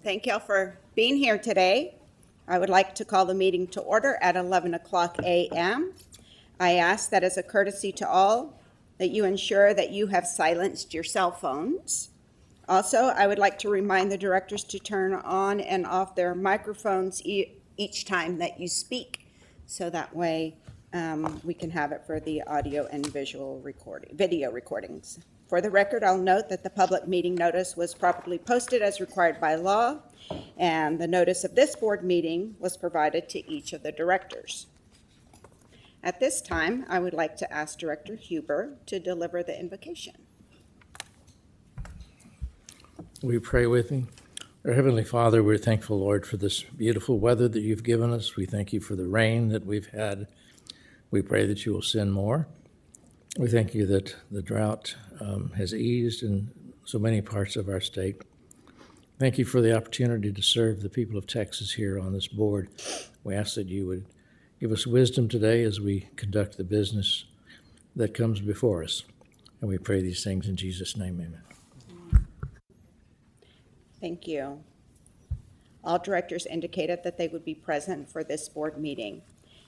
Thank y'all for being here today. I would like to call the meeting to order at 11 o'clock a.m. I ask that as a courtesy to all, that you ensure that you have silenced your cell phones. Also, I would like to remind the directors to turn on and off their microphones each time that you speak, so that way we can have it for the audio and video recordings. For the record, I'll note that the public meeting notice was properly posted as required by law, and the notice of this board meeting was provided to each of the directors. At this time, I would like to ask Director Huber to deliver the invocation. We pray with me. Our Heavenly Father, we're thankful, Lord, for this beautiful weather that you've given us. We thank you for the rain that we've had. We pray that you will send more. We thank you that the drought has eased in so many parts of our state. Thank you for the opportunity to serve the people of Texas here on this board. We ask that you would give us wisdom today as we conduct the business that comes before us. And we pray these things in Jesus' name, amen. Thank you. All directors indicated that they would be present for this board meeting.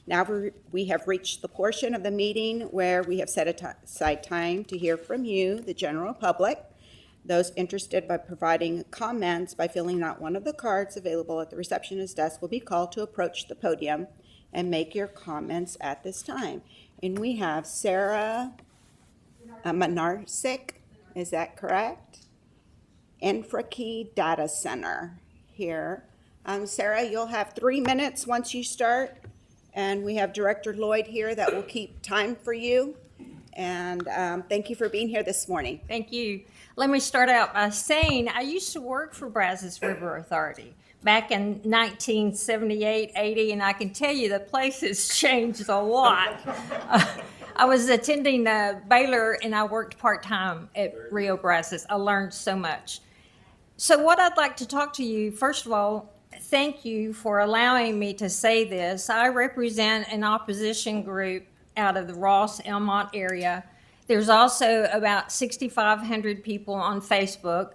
Now we have reached the portion of the meeting where we have set aside time to hear from you, the general public. Those interested by providing comments by filling out one of the cards available at the receptionist's desk will be called to approach the podium and make your comments at this time. And we have Sarah Minarsik, is that correct? Infraki Data Center here. Sarah, you'll have 3 minutes once you start. And we have Director Lloyd here that will keep time for you. And thank you for being here this morning. Thank you. Let me start out by saying I used to work for Brazos River Authority back in 1978, 80, and I can tell you the place has changed a lot. I was attending Baylor, and I worked part-time at Rio Brazos. I learned so much. So what I'd like to talk to you, first of all, thank you for allowing me to say this. I represent an opposition group out of the Ross-Elmont area. There's also about 6,500 people on Facebook,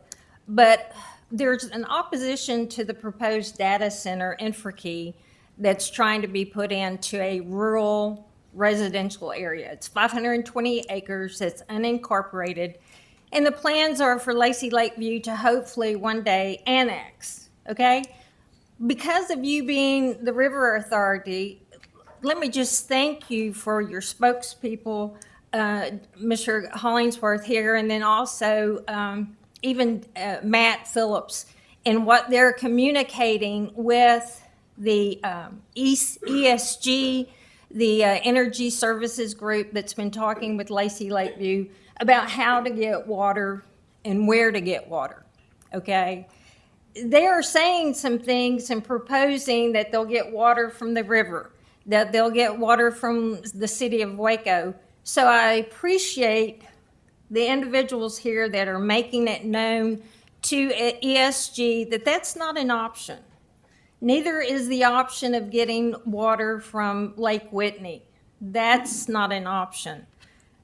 but there's an opposition to the proposed data center Infraki that's trying to be put into a rural residential area. It's 520 acres, it's unincorporated, and the plans are for Lacey Lakeview to hopefully one day annex, okay? Because of you being the River Authority, let me just thank you for your spokespeople, Mr. Hollingsworth here, and then also even Matt Phillips, and what they're communicating with the ESG, the Energy Services Group that's been talking with Lacey Lakeview about how to get water and where to get water, okay? They are saying some things and proposing that they'll get water from the river, that they'll get water from the city of Waco. So I appreciate the individuals here that are making it known to ESG that that's not an option. Neither is the option of getting water from Lake Whitney. That's not an option.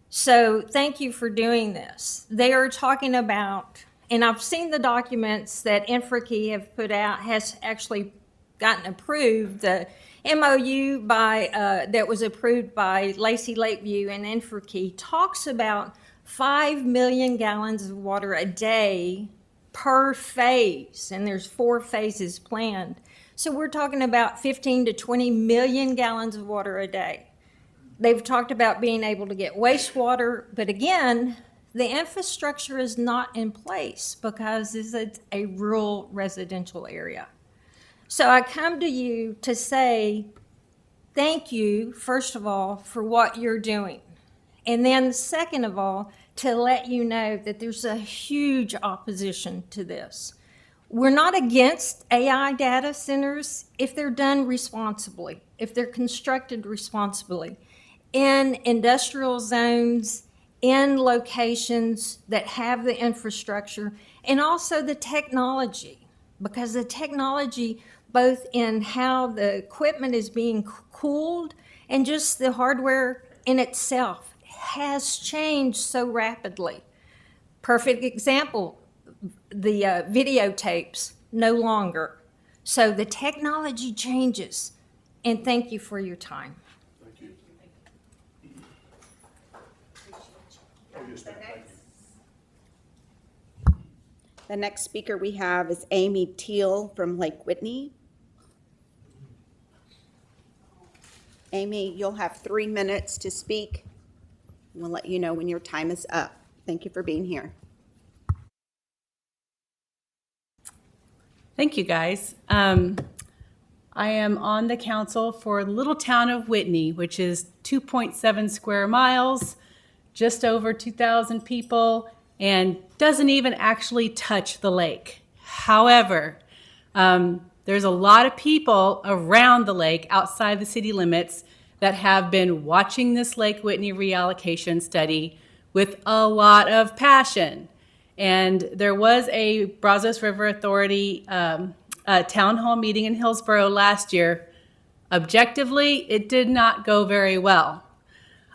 So thank you for doing this. They are talking about, and I've seen the documents that Infraki have put out, has actually gotten approved. The MOU that was approved by Lacey Lakeview and Infraki talks about 5 million gallons of water a day per phase, and there's 4 phases planned. So we're talking about 15 to 20 million gallons of water a day. They've talked about being able to get wastewater, but again, the infrastructure is not in place because this is a rural residential area. So I come to you to say thank you, first of all, for what you're doing. And then second of all, to let you know that there's a huge opposition to this. We're not against AI data centers if they're done responsibly, if they're constructed responsibly in industrial zones, in locations that have the infrastructure, and also the technology, because the technology, both in how the equipment is being cooled and just the hardware in itself, has changed so rapidly. Perfect example, the videotapes. no longer. So the technology changes. And thank you for your time. The next speaker we have is Amy Teal from Lake Whitney. Amy, you'll have 3 minutes to speak. We'll let you know when your time is up. Thank you for being here. Thank you, guys. I am on the council for the little town of Whitney, which is 2.7 square miles, just over 2,000 people, and doesn't even actually touch the lake. However, there's a lot of people around the lake outside the city limits that have been watching this Lake Whitney reallocation study with a lot of passion. And there was a Brazos River Authority town hall meeting in Hillsborough last year. Objectively, it did not go very well.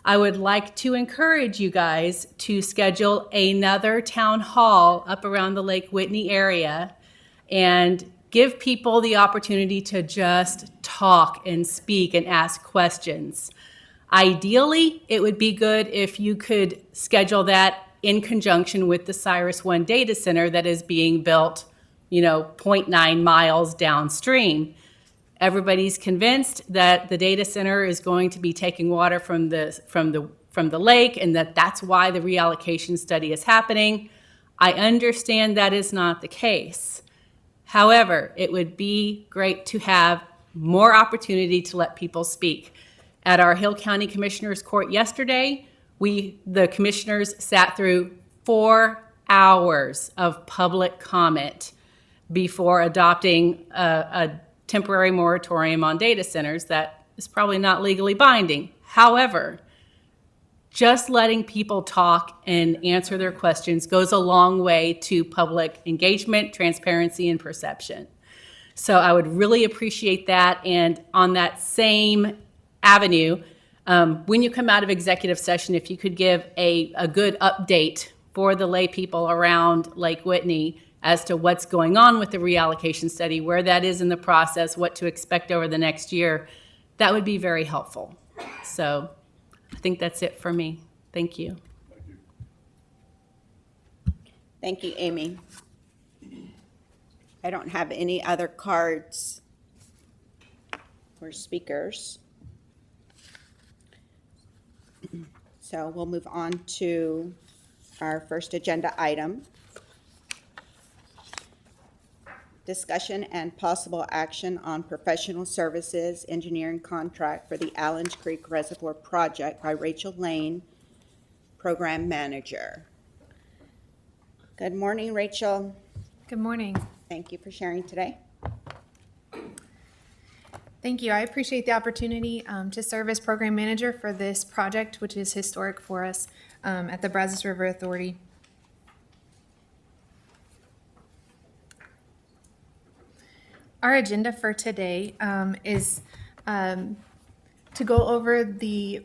I would like to encourage you guys to schedule another town hall up around the Lake Whitney area and give people the opportunity to just talk and speak and ask questions. Ideally, it would be good if you could schedule that in conjunction with the Cyrus One data center that is being built, 0.9 miles downstream. Everybody's convinced that the data center is going to be taking water from the lake, and that's why the reallocation study is happening. I understand that is not the case. However, it would be great to have more opportunity to let people speak. At our Hill County Commissioners Court yesterday, the commissioners sat through 4 hours of public comment before adopting a temporary moratorium on data centers that is probably not legally binding. However, just letting people talk and answer their questions goes a long way to public engagement, transparency, and perception. So I would really appreciate that. And on that same avenue, when you come out of executive session, if you could give a good update for the lay people around Lake Whitney as to what's going on with the reallocation study, where that is in the process, what to expect over the next year, that would be very helpful. So I think that's it for me. Thank you. Thank you, Amy. I don't have any other cards for speakers. So we'll move on to our first agenda item. Discussion and possible action on professional services engineering contract for the Allens Creek Reservoir Project by Rachel Lane, Program Manager. Good morning, Rachel. Good morning. Thank you for sharing today. Thank you. I appreciate the opportunity to serve as program manager for this project, which is historic for us at the Brazos River Authority. Our agenda for today is to go over the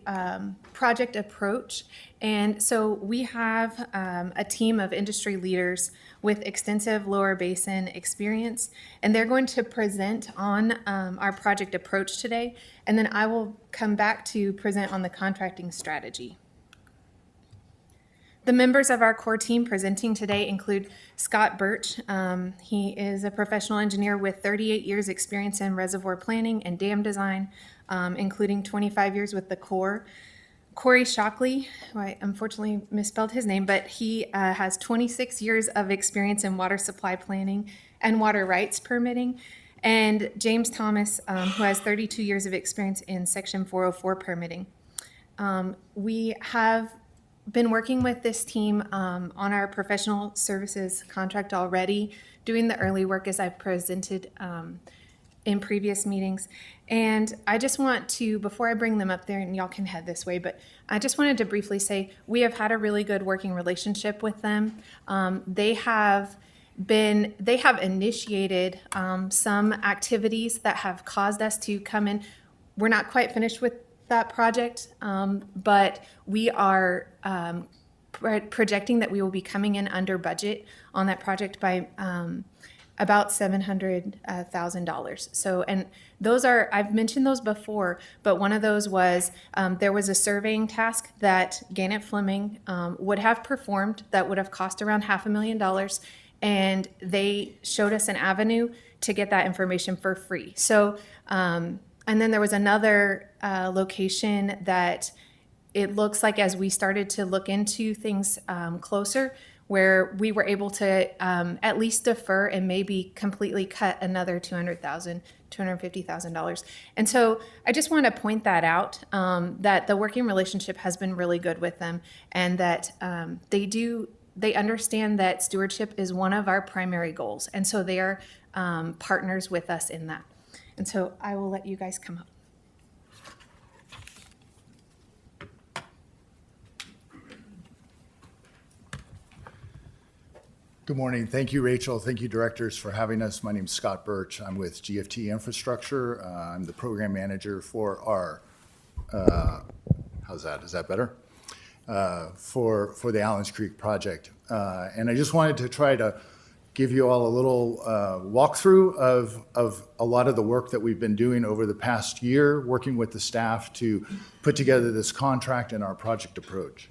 project approach. And so we have a team of industry leaders with extensive lower basin experience, and they're going to present on our project approach today, and then I will come back to present on the contracting strategy. The members of our core team presenting today include Scott Birch. He is a professional engineer with 38 years experience in reservoir planning and dam design, including 25 years with the Corps. Corey Shockley, who I unfortunately misspelled his name, but he has 26 years of experience in water supply planning and water rights permitting. And James Thomas, who has 32 years of experience in Section 404 permitting. We have been working with this team on our professional services contract already, doing the early work as I've presented in previous meetings. And I just want to, before I bring them up there, and y'all can head this way, but I just wanted to briefly say we have had a really good working relationship with them. They have initiated some activities that have caused us to come in. We're not quite finished with that project, but we are projecting that we will be coming in under budget on that project by about $700,000. So, and those are, I've mentioned those before, but one of those was there was a surveying task that Gannett Fleming would have performed that would have cost around $500,000, and they showed us an avenue to get that information for free. So, and then there was another location that it looks like as we started to look into things closer, where we were able to at least defer and maybe completely cut another $200,000, $250,000. And so I just want to point that out, that the working relationship has been really good with them, and that they understand that stewardship is one of our primary goals. And so they are partners with us in that. And so I will let you guys come up. Good morning. Thank you, Rachel. Thank you, directors, for having us. My name is Scott Birch. I'm with GFT Infrastructure. I'm the program manager for our, how's that? Is that better? For the Allens Creek project. And I just wanted to try to give you all a little walkthrough of a lot of the work that we've been doing over the past year, working with the staff to put together this contract and our project approach.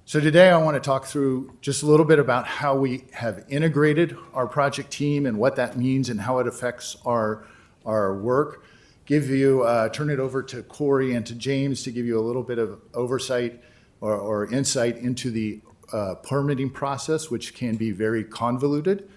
So today I want to talk through just a little bit about how we have integrated our project team and what that means and how it affects our work. Turn it over to Corey and to James to give you a little bit of oversight or insight into the permitting process, which can be very convoluted.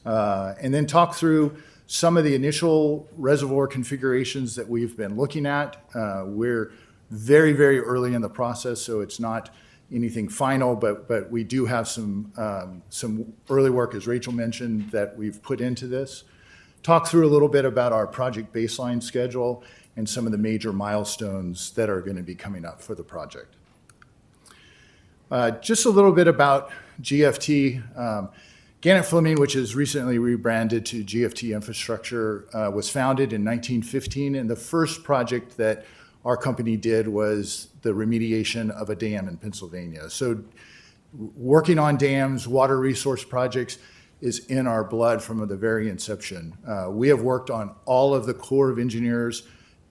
And then talk through some of the initial reservoir configurations that we've been looking at. We're very, very early in the process, so it's not anything final, but we do have some early work, as Rachel mentioned, that we've put into this. Talk through a little bit about our project baseline schedule and some of the major milestones that are going to be coming up for the project. Just a little bit about GFT. Gannett Fleming, which is recently rebranded to GFT Infrastructure, was founded in 1915, and the first project that our company did was the remediation of a dam in Pennsylvania. So working on dams, water resource projects is in our blood from the very inception. We have worked on all of the Corps of Engineers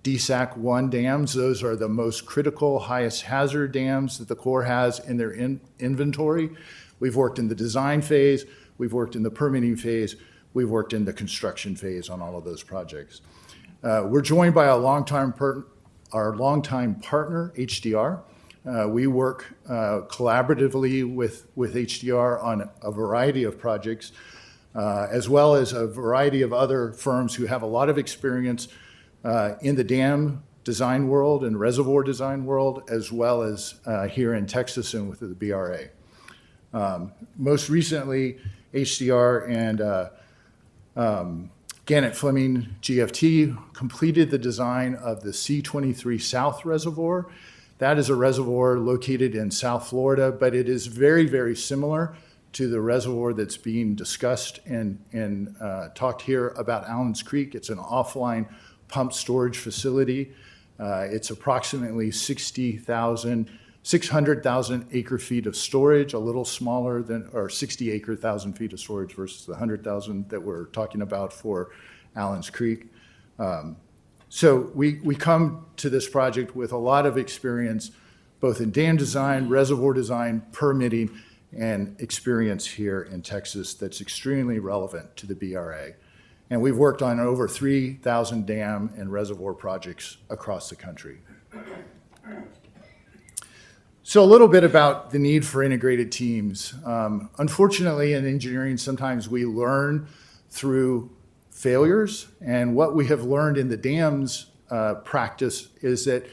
DSAC 1 dams. Those are the most critical, highest hazard dams that the Corps has in their inventory. We've worked in the design phase, we've worked in the permitting phase, we've worked in the construction phase on all of those projects. We're joined by our longtime partner, HDR. We work collaboratively with HDR on a variety of projects, as well as a variety of other firms who have a lot of experience in the dam design world and reservoir design world, as well as here in Texas and with the BRA. Most recently, HDR and Gannett Fleming GFT completed the design of the C23 South Reservoir. That is a reservoir located in South Florida, but it is very, very similar to the reservoir that's being discussed and talked here about Allens Creek. It's an offline pump storage facility. It's approximately 600,000 acre feet of storage, a little smaller than, or 60,000 feet of storage versus the 100,000 that we're talking about for Allens Creek. So we come to this project with a lot of experience, both in dam design, reservoir design, permitting, and experience here in Texas that's extremely relevant to the BRA. And we've worked on over 3,000 dam and reservoir projects across the country. So a little bit about the need for integrated teams. Unfortunately, in engineering, sometimes we learn through failures. And what we have learned in the dams practice is that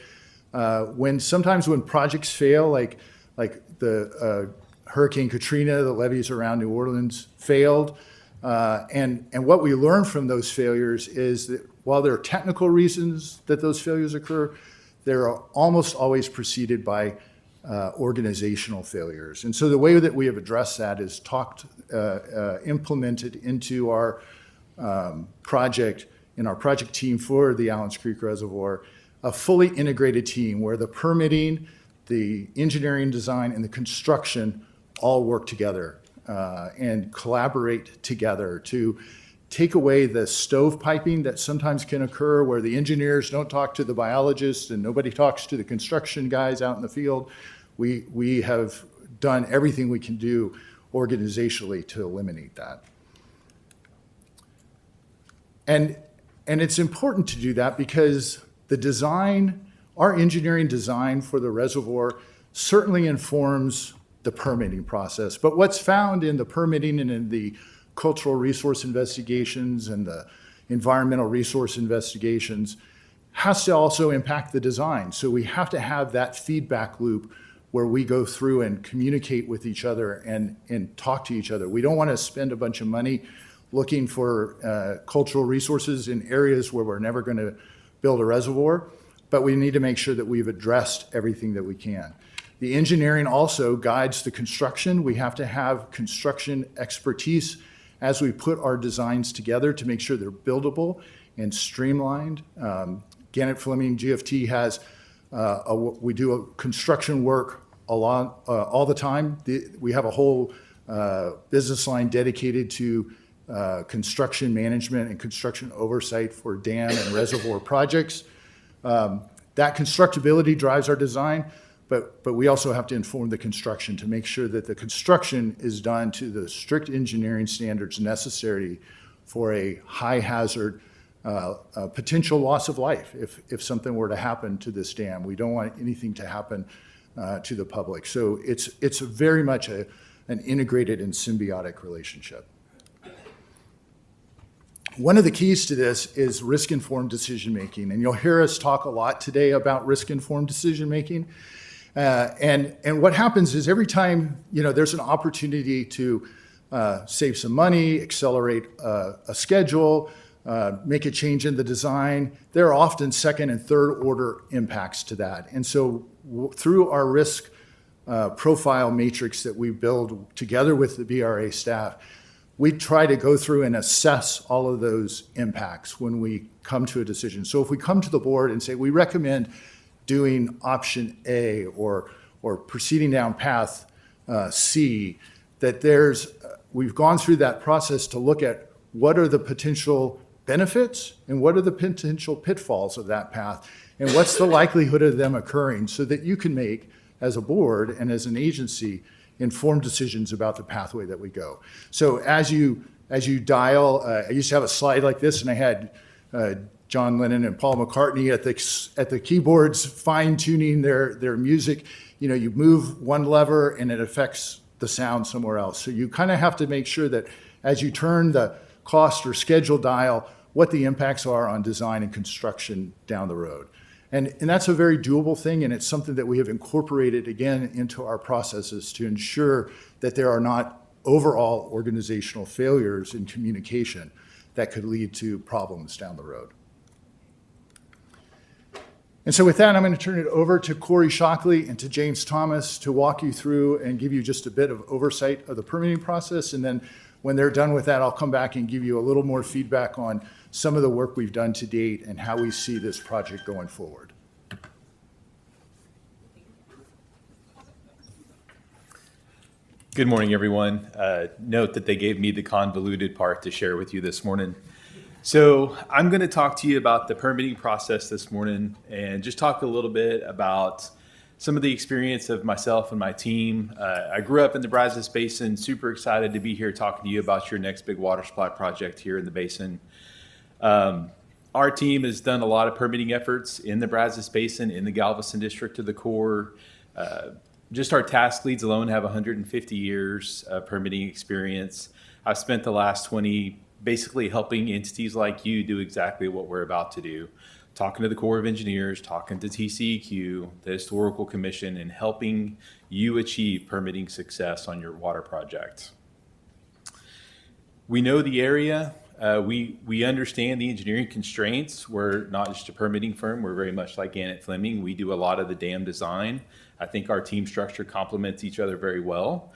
sometimes when projects fail, like the Hurricane Katrina, the levees around New Orleans failed. And what we learn from those failures is that while there are technical reasons that those failures occur, they're almost always preceded by organizational failures. And so the way that we have addressed that is implemented into our project, in our project team for the Allens Creek Reservoir, a fully integrated team where the permitting, the engineering design, and the construction all work together. and collaborate together to take away the stovepiping that sometimes can occur where the engineers don't talk to the biologists and nobody talks to the construction guys out in the field. We have done everything we can do organizationally to eliminate that. And it's important to do that because the design, our engineering design for the reservoir certainly informs the permitting process. But what's found in the permitting and in the cultural resource investigations and the environmental resource investigations has to also impact the design. So we have to have that feedback loop where we go through and communicate with each other and talk to each other. We don't want to spend a bunch of money looking for cultural resources in areas where we're never going to build a reservoir, but we need to make sure that we've addressed everything that we can. The engineering also guides the construction. We have to have construction expertise as we put our designs together to make sure they're buildable and streamlined. Gannett Fleming GFT has, we do a construction work all the time. We have a whole business line dedicated to construction management and construction oversight for dam and reservoir projects. That constructability drives our design, but we also have to inform the construction to make sure that the construction is done to the strict engineering standards necessary for a high hazard potential loss of life if something were to happen to this dam. We don't want anything to happen to the public. So it's very much an integrated and symbiotic relationship. One of the keys to this is risk-informed decision-making, and you'll hear us talk a lot today about risk-informed decision-making. And what happens is every time there's an opportunity to save some money, accelerate a schedule, make a change in the design, there are often second and third order impacts to that. And so through our risk profile matrix that we build together with the BRA staff, we try to go through and assess all of those impacts when we come to a decision. So if we come to the board and say we recommend doing option A or proceeding down path C, that we've gone through that process to look at what are the potential benefits and what are the potential pitfalls of that path and what's the likelihood of them occurring so that you can make, as a board and as an agency, informed decisions about the pathway that we go. So as you dial, I used to have a slide like this, and I had John Lennon and Paul McCartney at the keyboards fine-tuning their music. You move one lever and it affects the sound somewhere else. So you kind of have to make sure that as you turn the cost or schedule dial, what the impacts are on design and construction down the road. And that's a very doable thing, and it's something that we have incorporated, again, into our processes to ensure that there are not overall organizational failures in communication that could lead to problems down the road. And so with that, I'm going to turn it over to Corey Shockley and to James Thomas to walk you through and give you just a bit of oversight of the permitting process. And then when they're done with that, I'll come back and give you a little more feedback on some of the work we've done to date and how we see this project going forward. Good morning, everyone. Note that they gave me the convoluted part to share with you this morning. So I'm going to talk to you about the permitting process this morning and just talk a little bit about some of the experience of myself and my team. I grew up in the Brazos Basin, super excited to be here talking to you about your next big water supply project here in the basin. Our team has done a lot of permitting efforts in the Brazos Basin, in the Galveston District of the Corps. Just our task leads alone have 150 years of permitting experience. I've spent the last 20 basically helping entities like you do exactly what we're about to do. Talking to the Corps of Engineers, talking to TCEQ, the Historical Commission, and helping you achieve permitting success on your water project. We know the area. We understand the engineering constraints. We're not just a permitting firm. We're very much like Gannett Fleming. We do a lot of the dam design. I think our team structure complements each other very well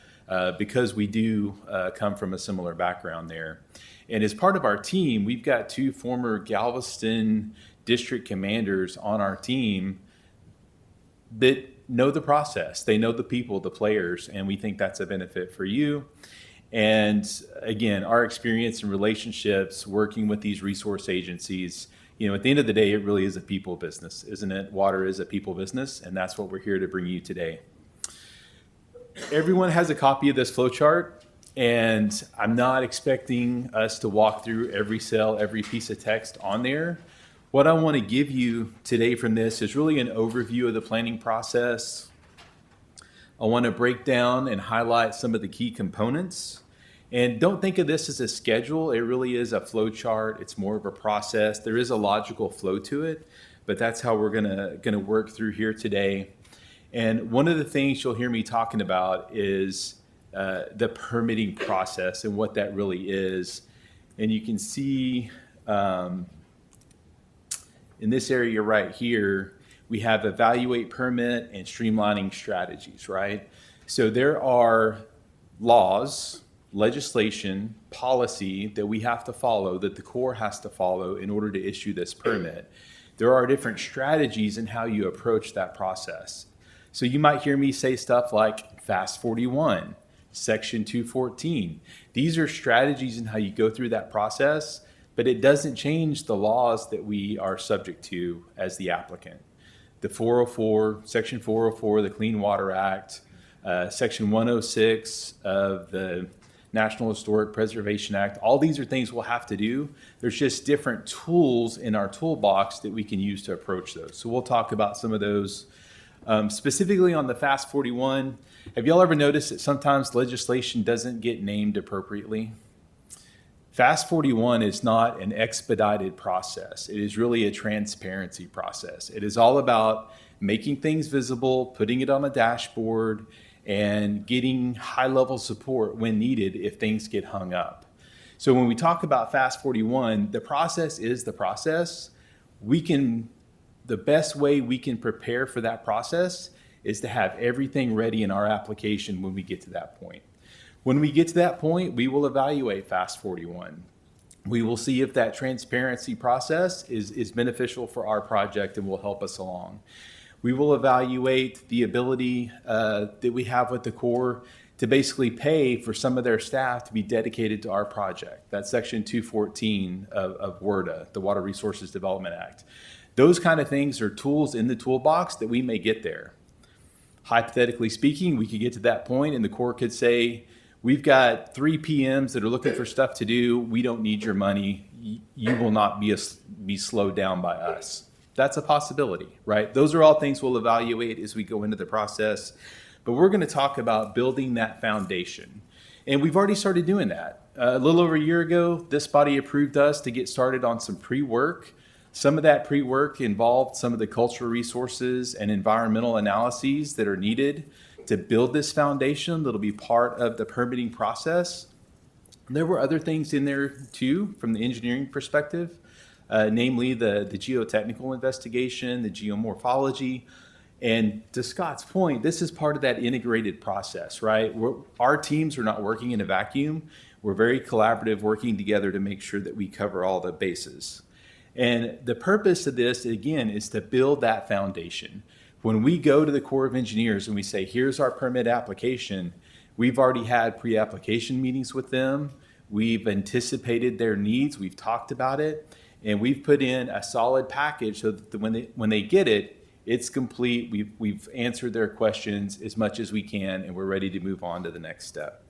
because we do come from a similar background there. And as part of our team, we've got two former Galveston district commanders on our team that know the process. They know the people, the players, and we think that's a benefit for you. And again, our experience and relationships working with these resource agencies, at the end of the day, it really is a people business, isn't it? Water is a people business, and that's what we're here to bring you today. Everyone has a copy of this flow chart, and I'm not expecting us to walk through every cell, every piece of text on there. What I want to give you today from this is really an overview of the planning process. I want to break down and highlight some of the key components. And don't think of this as a schedule. It really is a flow chart. It's more of a process. There is a logical flow to it, but that's how we're gonna work through here today. And one of the things you'll hear me talking about is the permitting process and what that really is. And you can see in this area right here, we have evaluate, permit, and streamlining strategies, right? So there are laws, legislation, policy that we have to follow, that the Corps has to follow in order to issue this permit. There are different strategies in how you approach that process. So you might hear me say stuff like Fast 41, Section 214. These are strategies in how you go through that process, but it doesn't change the laws that we are subject to as the applicant. The 404, Section 404, the Clean Water Act, Section 106 of the National Historic Preservation Act. All these are things we'll have to do. There's just different tools in our toolbox that we can use to approach those. So we'll talk about some of those. Specifically on the Fast 41, have y'all ever noticed that sometimes legislation doesn't get named appropriately? Fast 41 is not an expedited process. It is really a transparency process. It is all about making things visible, putting it on a dashboard, and getting high-level support when needed if things get hung up. So when we talk about Fast 41, the process is the process. The best way we can prepare for that process is to have everything ready in our application when we get to that point. When we get to that point, we will evaluate Fast 41. We will see if that transparency process is beneficial for our project and will help us along. We will evaluate the ability that we have with the Corps to basically pay for some of their staff to be dedicated to our project. That's Section 214 of WRDA, the Water Resources Development Act. Those kind of things are tools in the toolbox that we may get there. Hypothetically speaking, we could get to that point and the Corps could say, we've got 3 PMs that are looking for stuff to do. We don't need your money. You will not be slowed down by us. That's a possibility, right? Those are all things we'll evaluate as we go into the process. But we're going to talk about building that foundation. And we've already started doing that. A little over a year ago, this body approved us to get started on some pre-work. Some of that pre-work involved some of the cultural resources and environmental analyses that are needed to build this foundation that'll be part of the permitting process. There were other things in there too from the engineering perspective, namely the geotechnical investigation, the geomorphology. And to Scott's point, this is part of that integrated process, right? Our teams are not working in a vacuum. We're very collaborative, working together to make sure that we cover all the bases. And the purpose of this, again, is to build that foundation. When we go to the Corps of Engineers and we say, here's our permit application, we've already had pre-application meetings with them. We've anticipated their needs. We've talked about it. And we've put in a solid package so that when they get it, it's complete. We've answered their questions as much as we can, and we're ready to move on to the next step.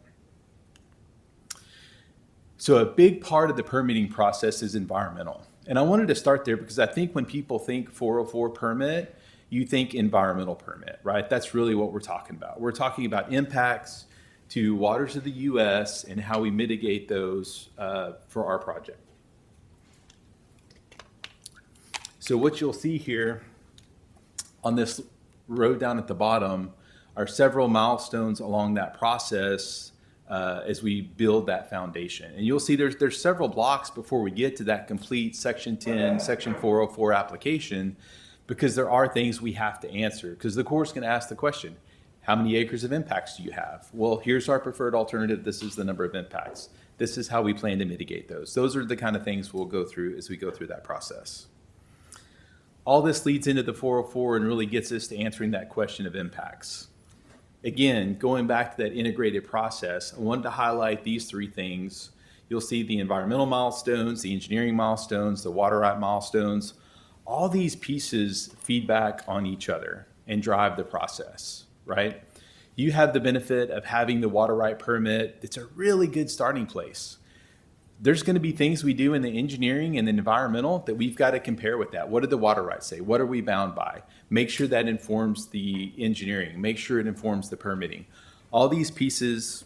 So a big part of the permitting process is environmental. And I wanted to start there because I think when people think 404 permit, you think environmental permit, right? That's really what we're talking about. We're talking about impacts to waters of the U.S. and how we mitigate those for our project. So what you'll see here on this road down at the bottom are several milestones along that process as we build that foundation. And you'll see there's several blocks before we get to that complete Section 10, Section 404 application, because there are things we have to answer. Because the Corps is going to ask the question, how many acres of impacts do you have? Well, here's our preferred alternative. This is the number of impacts. This is how we plan to mitigate those. Those are the kind of things we'll go through as we go through that process. All this leads into the 404 and really gets us to answering that question of impacts. Again, going back to that integrated process, I wanted to highlight these three things. You'll see the environmental milestones, the engineering milestones, the water right milestones. All these pieces feedback on each other and drive the process, right? You have the benefit of having the water right permit. It's a really good starting place. There's going to be things we do in the engineering and the environmental that we've got to compare with that. What did the water rights say? What are we bound by? Make sure that informs the engineering. Make sure it informs the permitting. All these pieces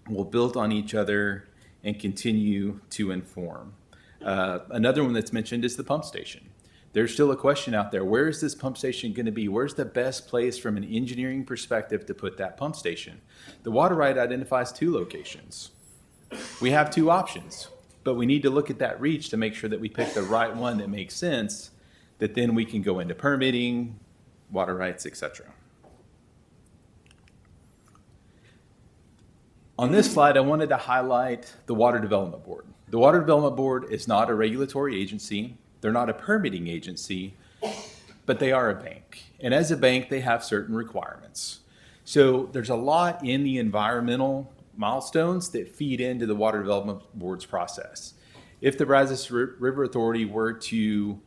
will build on each other and continue to inform. Another one that's mentioned is the pump station. There's still a question out there. Where is this pump station going to be? Where's the best place from an engineering perspective to put that pump station? The water right identifies 2 locations. We have 2 options, but we need to look at that reach to make sure that we pick the right one that makes sense, that then we can go into permitting, water rights, etc. On this slide, I wanted to highlight the Water Development Board. The Water Development Board is not a regulatory agency. They're not a permitting agency, but they are a bank. And as a bank, they have certain requirements. So there's a lot in the environmental milestones that feed into the Water Development Board's process. If the Brazos River Authority were to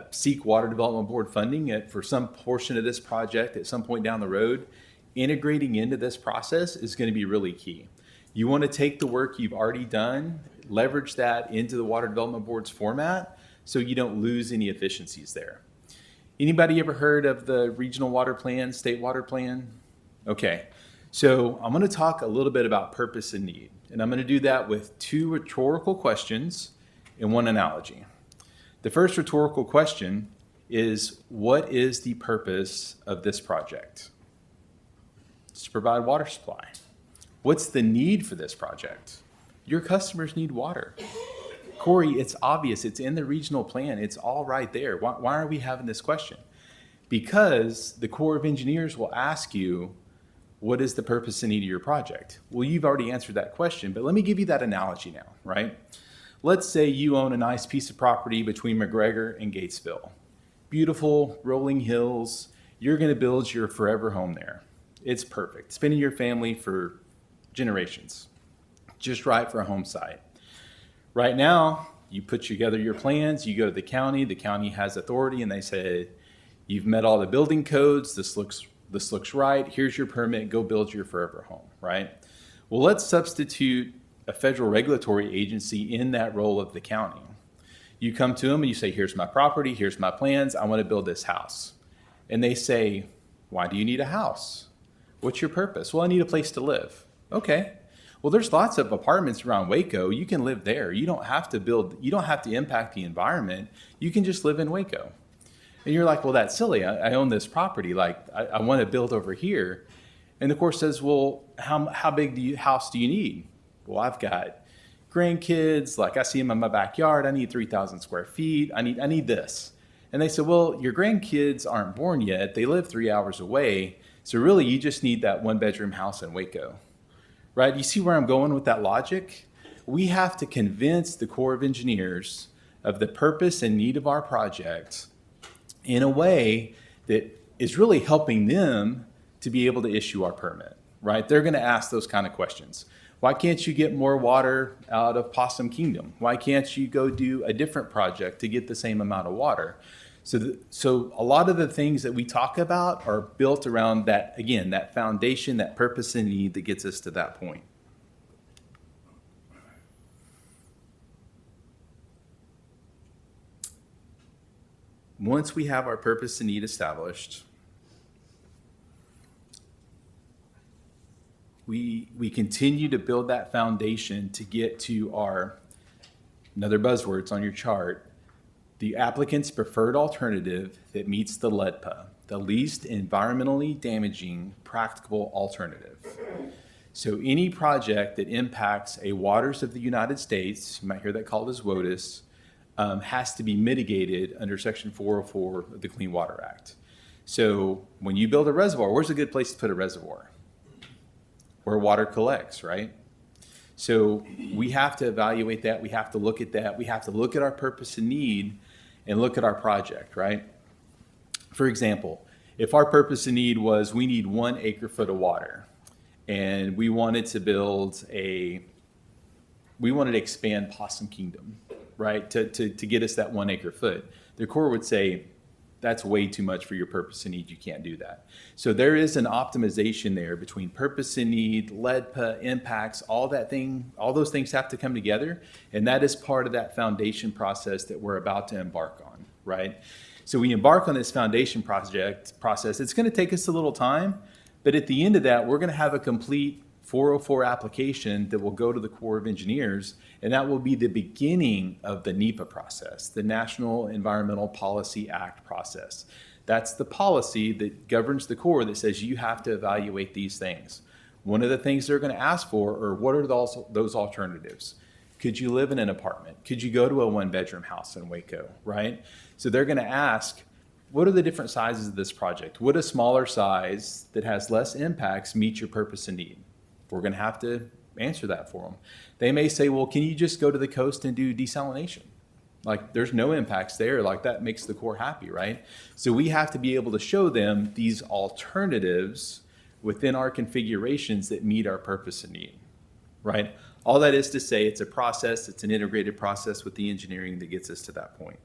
seek Water Development Board funding for some portion of this project at some point down the road, integrating into this process is going to be really key. You want to take the work you've already done, leverage that into the Water Development Board's format so you don't lose any efficiencies there. Anybody ever heard of the regional water plan, state water plan? Okay, so I'm going to talk a little bit about purpose and need, and I'm going to do that with 2 rhetorical questions and 1 analogy. The first rhetorical question is, what is the purpose of this project? It's to provide water supply. What's the need for this project? Your customers need water. Corey, it's obvious. It's in the regional plan. It's all right there. Why are we having this question? Because the Corps of Engineers will ask you, what is the purpose and need of your project? Well, you've already answered that question, but let me give you that analogy now, right? Let's say you own a nice piece of property between McGregor and Gatesville. Beautiful rolling hills. You're going to build your forever home there. It's perfect. It's been in your family for generations. Just right for a home site. Right now, you put together your plans, you go to the county has authority, and they say, you've met all the building codes, this looks right, here's your permit, go build your forever home, right? Well, let's substitute a federal regulatory agency in that role of the county. You come to them and you say, here's my property, here's my plans, I want to build this house. And they say, why do you need a house? What's your purpose? Well, I need a place to live. Okay. Well, there's lots of apartments around Waco. You can live there. You don't have to impact the environment. You can just live in Waco. And you're like, well, that's silly. I own this property. Like, I want to build over here. And the Corps says, well, how big house do you need? Well, I've got grandkids. Like, I see them in my backyard. I need 3,000 square feet. I need this. And they said, well, your grandkids aren't born yet. They live 3 hours away. So really, you just need that 1-bedroom house in Waco. Right? You see where I'm going with that logic? We have to convince the Corps of Engineers of the purpose and need of our project in a way that is really helping them to be able to issue our permit, right? They're going to ask those kind of questions. Why can't you get more water out of Possum Kingdom? Why can't you go do a different project to get the same amount of water? So a lot of the things that we talk about are built around that, again, that foundation, that purpose and need that gets us to that point. Once we have our purpose and need established, we continue to build that foundation to get to our, another buzzwords on your chart, the applicant's preferred alternative that meets the LEDPA, the least environmentally damaging practicable alternative. So any project that impacts a waters of the United States, you might hear that called as WOTUS, has to be mitigated under Section 404 of the Clean Water Act. So when you build a reservoir, where's a good place to put a reservoir? Where water collects, right? So we have to evaluate that. We have to look at that. We have to look at our purpose and need and look at our project, right? For example, If our purpose and need was we need 1 acre foot of water, and we wanted to expand Possum Kingdom, right, to get us that 1 acre foot, the Corps would say, that's way too much for your purpose and need. You can't do that. So there is an optimization there between purpose and need, LEDPA, impacts, all those things have to come together. And that is part of that foundation process that we're about to embark on, right? So we embark on this foundation process. It's going to take us a little time, but at the end of that, we're going to have a complete 404 application that will go to the Corps of Engineers, and that will be the beginning of the NEPA process, the National Environmental Policy Act process. That's the policy that governs the Corps that says you have to evaluate these things. One of the things they're going to ask for are what are those alternatives? Could you live in an apartment? Could you go to a 1-bedroom house in Waco, right? So they're going to ask, what are the different sizes of this project? Would a smaller size that has less impacts meet your purpose and need? We're going to have to answer that for them. They may say, well, can you just go to the coast and do desalination? Like, there's no impacts there. Like, that makes the Corps happy, right? So we have to be able to show them these alternatives within our configurations that meet our purpose and need, right? All that is to say, it's a process. It's an integrated process with the engineering that gets us to that point.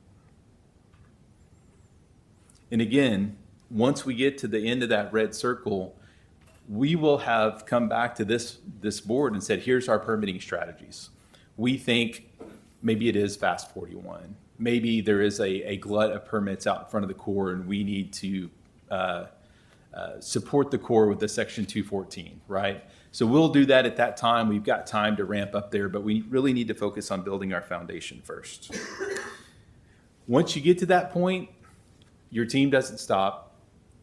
And again, once we get to the end of that red circle, we will have come back to this board and said, here's our permitting strategies. We think maybe it is Fast 41. Maybe there is a glut of permits out in front of the Corps, and we need to support the Corps with the Section 214, right? So we'll do that at that time. We've got time to ramp up there, but we really need to focus on building our foundation first. Once you get to that point, your team doesn't stop.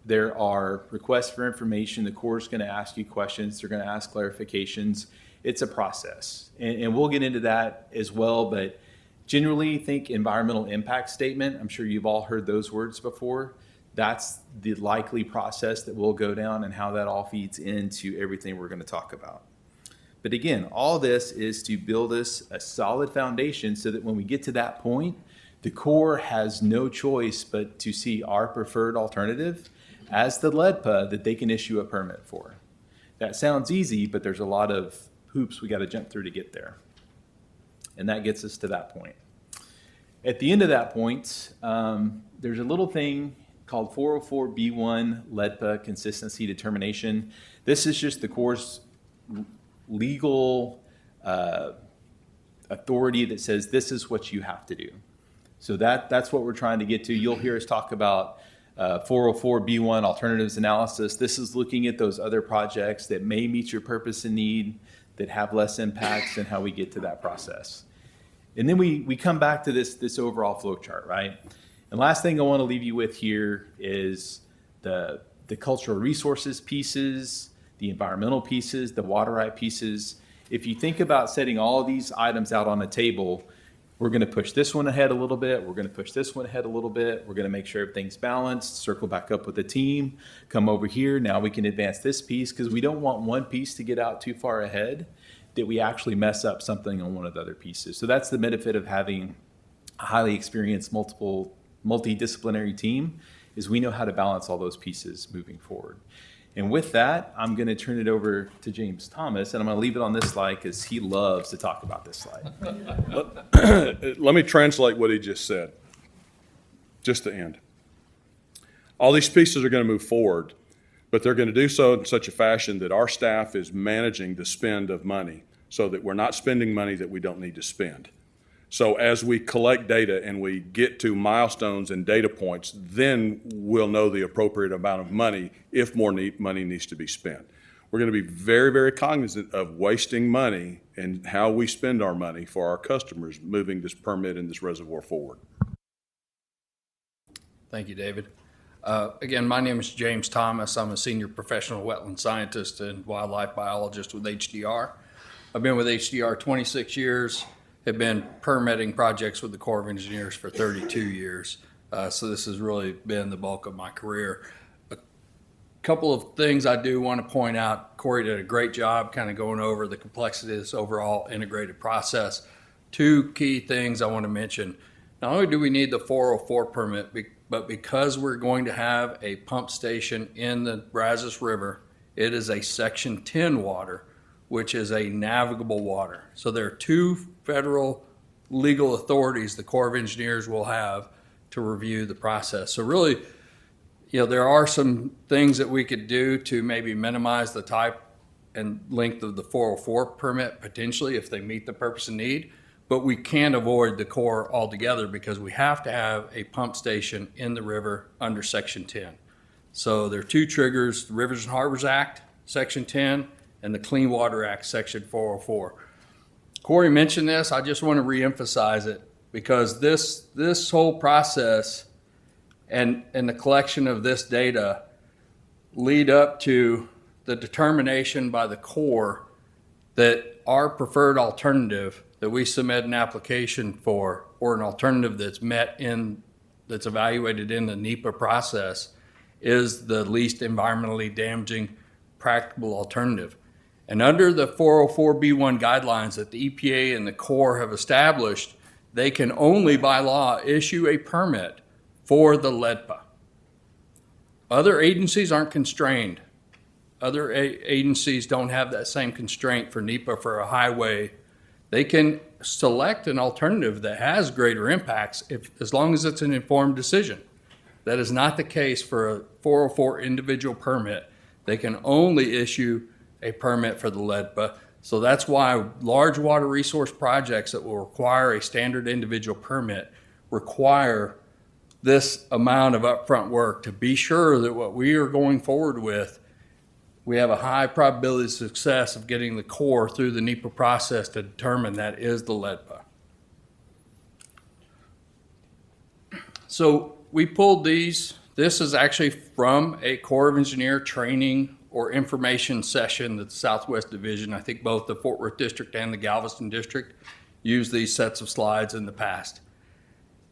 There are requests for information. The Corps is going to ask you questions. They're going to ask clarifications. It's a process. And we'll get into that as well. But generally, think environmental impact statement. I'm sure you've all heard those words before. That's the likely process that will go down and how that all feeds into everything we're going to talk about. But again, all this is to build us a solid foundation so that when we get to that point, the Corps has no choice but to see our preferred alternative as the LEDPA that they can issue a permit for. That sounds easy, but there's a lot of hoops we got to jump through to get there. And that gets us to that point. At the end of that point, there's a little thing called 404B1 LEDPA consistency determination. This is just the Corps' legal authority that says this is what you have to do. So that's what we're trying to get to. You'll hear us talk about 404B1 alternatives analysis. This is looking at those other projects that may meet your purpose and need, that have less impacts, and how we get to that process. And then we come back to this overall flow chart, right? And last thing I want to leave you with here is the cultural resources pieces, the environmental pieces, the water right pieces. If you think about setting all of these items out on a table, we're going to push this one ahead a little bit. We're going to push this one ahead a little bit. We're going to make sure everything's balanced, circle back up with the team, come over here. Now we can advance this piece because we don't want one piece to get out too far ahead that we actually mess up something on one of the other pieces. So that's the benefit of having a highly experienced multidisciplinary team, is we know how to balance all those pieces moving forward. And with that, I'm going to turn it over to James Thomas, and I'm going to leave it on this slide because he loves to talk about this slide. Let me translate what he just said, just to end. All these pieces are going to move forward, but they're going to do so in such a fashion that our staff is managing the spend of money so that we're not spending money that we don't need to spend. So as we collect data and we get to milestones and data points, then we'll know the appropriate amount of money if more money needs to be spent. We're going to be very, very cognizant of wasting money and how we spend our money for our customers moving this permit and this reservoir forward. Thank you, David. Again, my name is James Thomas. I'm a senior professional wetland scientist and wildlife biologist with HDR. I've been with HDR 26 years. Have been permitting projects with the Corps of Engineers for 32 years. So this has really been the bulk of my career. A couple of things I do want to point out. Corey did a great job kind of going over the complexity of this overall integrated process. Two key things I want to mention. Not only do we need the 404 permit but because we're going to have a pump station in the Brazos River, it is a Section 10 water, which is a navigable water. So there are two federal legal authorities the Corps of Engineers will have to review the process. So really, there are some things that we could do to maybe minimize the type and length of the 404 permit potentially if they meet the purpose and need, but we can't avoid the Corps altogether because we have to have a pump station in the river under Section 10. So there are two triggers: the Rivers and Harbors Act, Section 10, and the Clean Water Act, Section 404. Corey mentioned this. I just want to reemphasize it because this whole process and the collection of this data lead up to the determination by the Corps that our preferred alternative that we submit an application for, or an alternative that's evaluated in the NEPA process, is the least environmentally damaging practicable alternative. And under the 404B1 guidelines that the EPA and the Corps have established, they can only by law issue a permit for the LEDPA. Other agencies aren't constrained. Other agencies don't have that same constraint for NEPA for a highway. They can select an alternative that has greater impacts as long as it's an informed decision. That is not the case for a 404 individual permit. They can only issue a permit for the LEDPA. So that's why large water resource projects that will require a standard individual permit require this amount of upfront work to be sure that what we are going forward with, we have a high probability of success of getting the Corps through the NEPA process to determine that is the LEDPA. So we pulled these. This is actually from a Corps of Engineer training or information session that the Southwest Division, I think both the Fort Worth District and the Galveston District, used these sets of slides in the past.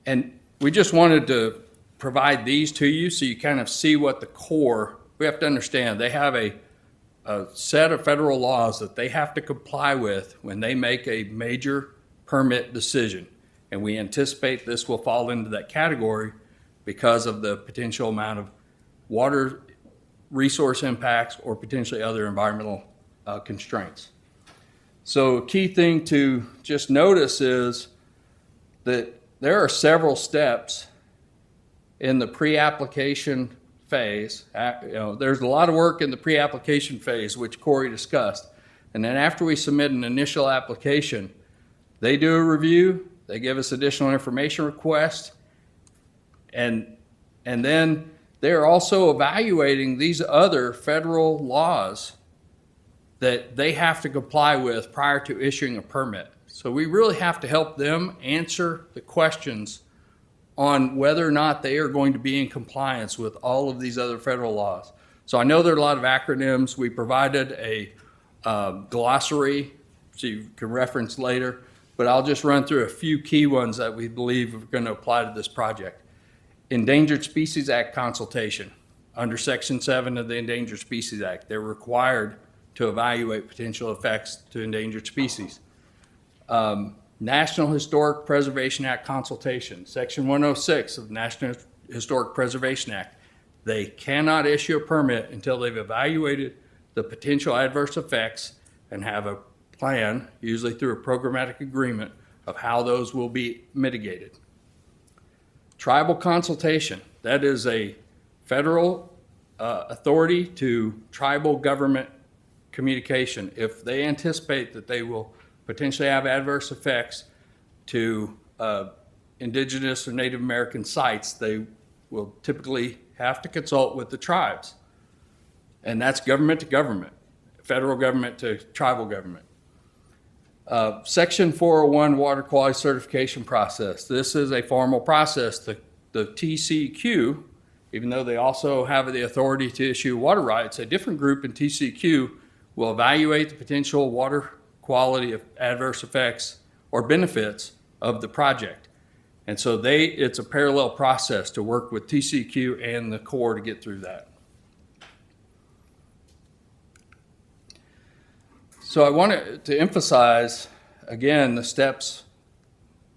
And we just wanted to provide these to you so you kind of see what the Corps, we have to understand, they have a set of federal laws that they have to comply with when they make a major permit decision. And we anticipate this will fall into that category because of the potential amount of water resource impacts or potentially other environmental constraints. So a key thing to just notice is that there are several steps in the pre-application phase. There's a lot of work in the pre-application phase, which Corey discussed. And then after we submit an initial application, they do a review, they give us additional information requests, and then they're also evaluating these other federal laws that they have to comply with prior to issuing a permit. So we really have to help them answer the questions on whether or not they are going to be in compliance with all of these other federal laws. So I know there are a lot of acronyms. We provided a glossary so you can reference later, but I'll just run through a few key ones that we believe are going to apply to this project. Endangered Species Act consultation. Under Section 7 of the Endangered Species Act, they're required to evaluate potential effects to endangered species. National Historic Preservation Act consultation. Section 106 of the National Historic Preservation Act. They cannot issue a permit until they've evaluated the potential adverse effects and have a plan, usually through a programmatic agreement, of how those will be mitigated. Tribal consultation. That is a federal authority to tribal government communication. If they anticipate that they will potentially have adverse effects to indigenous or Native American sites, they will typically have to consult with the tribes. And that's government to government, federal government to tribal government. Section 401 water quality certification process. This is a formal process. The TCEQ, even though they also have the authority to issue water rights, a different group in TCEQ will evaluate the potential water quality of adverse effects or benefits of the project. And so it's a parallel process to work with TCEQ and the Corps to get through that. So I wanted to emphasize, again, the steps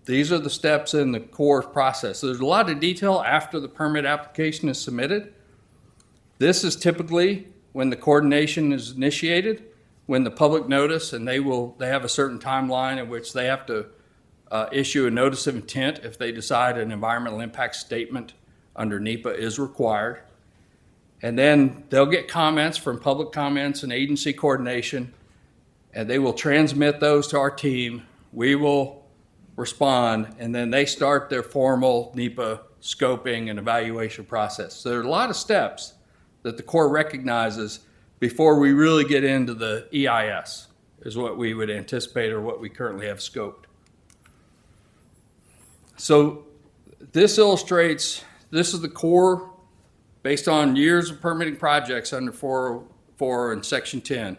these are the steps in the core process. There's a lot of detail after the permit application is submitted. This is typically when the coordination is initiated, when the public notice, and they have a certain timeline in which they have to issue a notice of intent if they decide an environmental impact statement under NEPA is required. And then they'll get comments from public comments and agency coordination, and they will transmit those to our team. We will respond, and then they start their formal NEPA scoping and evaluation process. So there are a lot of steps that the Corps recognizes before we really get into the EIS, is what we would anticipate or what we currently have scoped. So this illustrates, this is the Corps based on years of permitting projects under 404 and Section 10.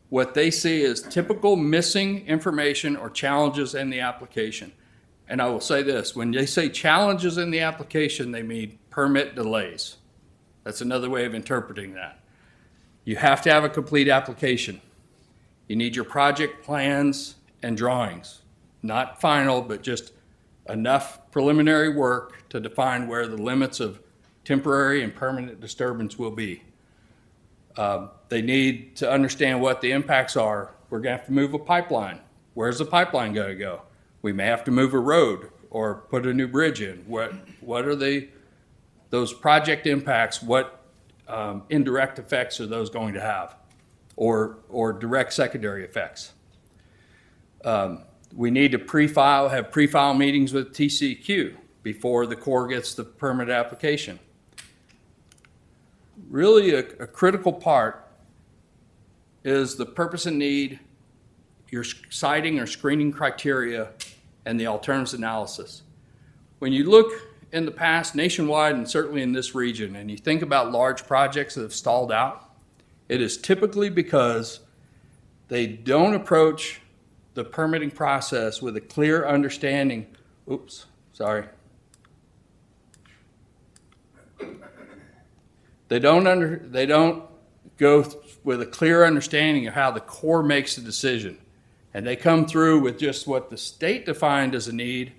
What they see is typical missing information or challenges in the application. And I will say this, when they say challenges in the application, they mean permit delays. That's another way of interpreting that. You have to have a complete application. You need your project plans and drawings, not final, but just enough preliminary work to define where the limits of temporary and permanent disturbance will be. They need to understand what the impacts are. We're going to have to move a pipeline. Where's the pipeline going to go? We may have to move a road or put a new bridge in. What are those project impacts? What indirect effects are those going to have, or direct secondary effects? We need to have pre-file meetings with TCEQ before the Corps gets the permit application. Really, a critical part is the purpose and need, your siting or screening criteria, and the alternatives analysis. When you look in the past, nationwide and certainly in this region, and you think about large projects that have stalled out, it is typically because they don't approach the permitting process with a clear understanding. They don't go with a clear understanding of how the Corps makes a decision. And they come through with just what the state defined as a need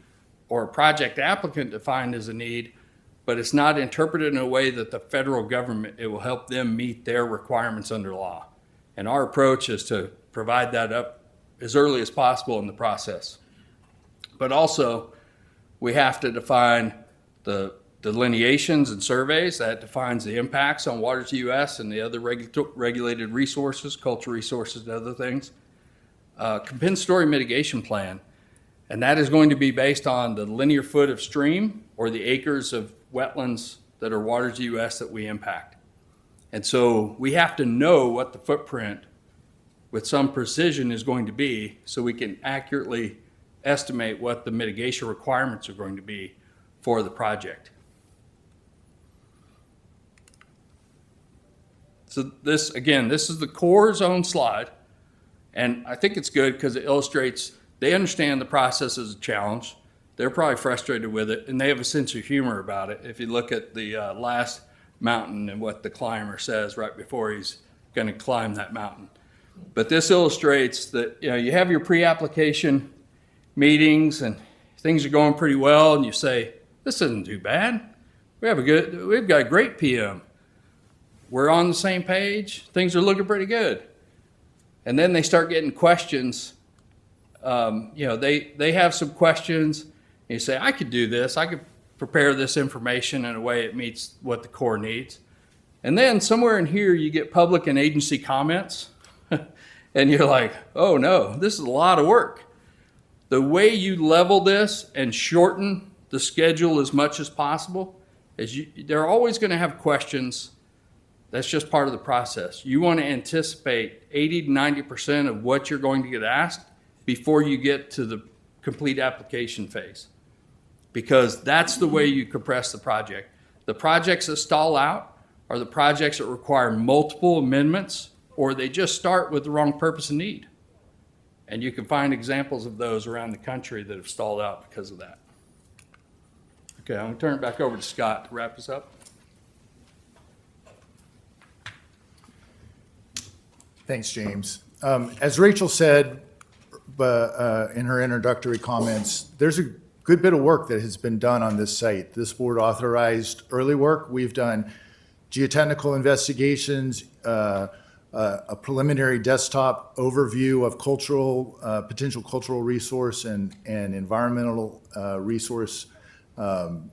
or a project applicant defined as a need, but it's not interpreted in a way that the federal government, it will help them meet their requirements under law. And our approach is to provide that up as early as possible in the process. But also, we have to define the delineations and surveys that defines the impacts on Waters US and the other regulated resources, cultural resources and other things. Compensatory mitigation plan, and that is going to be based on the linear foot of stream or the acres of wetlands that are Waters US that we impact. And so we have to know what the footprint with some precision is going to be so we can accurately estimate what the mitigation requirements are going to be for the project. So this, again, this is the Corps' own slide, and I think it's good because it illustrates they understand the process is a challenge. They're probably frustrated with it, and they have a sense of humor about it. If you look at the last mountain and what the climber says right before he's going to climb that mountain. But this illustrates that you have your pre-application meetings and things are going pretty well, and you say, this isn't too bad. We've got a great PM. We're on the same page. Things are looking pretty good. And then they start getting questions. They have some questions. And you say, I could do this. I could prepare this information in a way it meets what the Corps needs. And then somewhere in here, you get public and agency comments. And you're like, oh no, this is a lot of work. The way you level this and shorten the schedule as much as possible is they're always going to have questions. That's just part of the process. You want to anticipate 80 to 90% of what you're going to get asked before you get to the complete application phase, because that's the way you compress the project. The projects that stall out are the projects that require multiple amendments, or they just start with the wrong purpose and need. And you can find examples of those around the country that have stalled out because of that. Okay, I'm going to turn it back over to Scott to wrap this up. Thanks, James. As Rachel said in her introductory comments, there's a good bit of work that has been done on this site. This board authorized early work. We've done geotechnical investigations, a preliminary desktop overview of potential cultural resource and environmental resource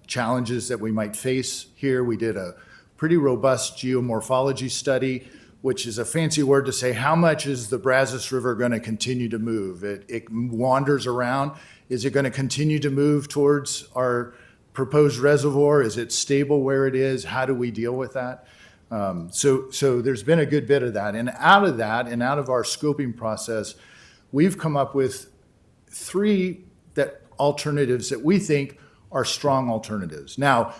challenges that we might face here. We did a pretty robust geomorphology study, which is a fancy word to say how much is the Brazos River going to continue to move. It wanders around. Is it going to continue to move towards our proposed reservoir? Is it stable where it is? How do we deal with that? So there's been a good bit of that. And out of that, and out of our scoping process, we've come up with three alternatives that we think are strong alternatives. Now,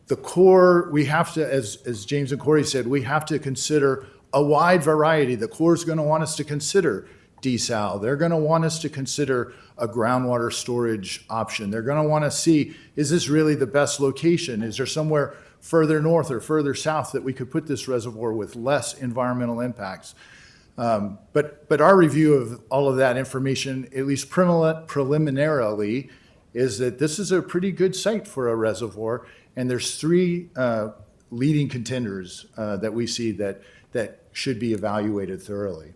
the Corps, we have to, as James and Corey said, we have to consider a wide variety. The Corps is going to want us to consider desal. They're going to want us to consider a groundwater storage option. They're going to want to see, is this really the best location? Is there somewhere further north or further south that we could put this reservoir with less environmental impacts? But our review of all of that information, at least preliminarily, is that this is a pretty good site for a reservoir, and there's three leading contenders that we see that should be evaluated thoroughly.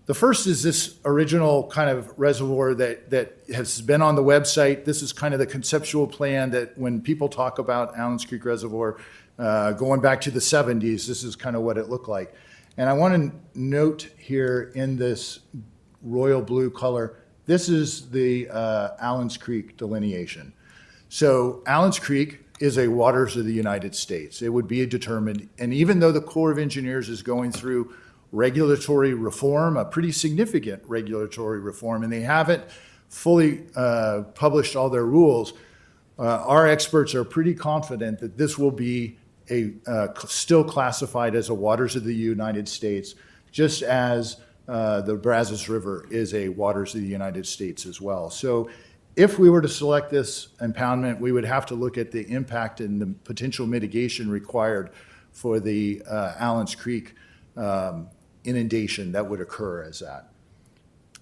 The first is this original kind of reservoir that has been on the website. This is kind of the conceptual plan that when people talk about Allens Creek Reservoir, going back to the 70s, this is kind of what it looked like. And I want to note here in this royal blue color, this is the Allens Creek delineation. So Allens Creek is a waters of the United States. It would be determined, and even though the Corps of Engineers is going through regulatory reform, a pretty significant regulatory reform, and they haven't fully published all their rules, our experts are pretty confident that this will be still classified as a waters of the United States, just as the Brazos River is a waters of the United States as well. So if we were to select this impoundment, we would have to look at the impact and the potential mitigation required for the Allens Creek inundation that would occur as that.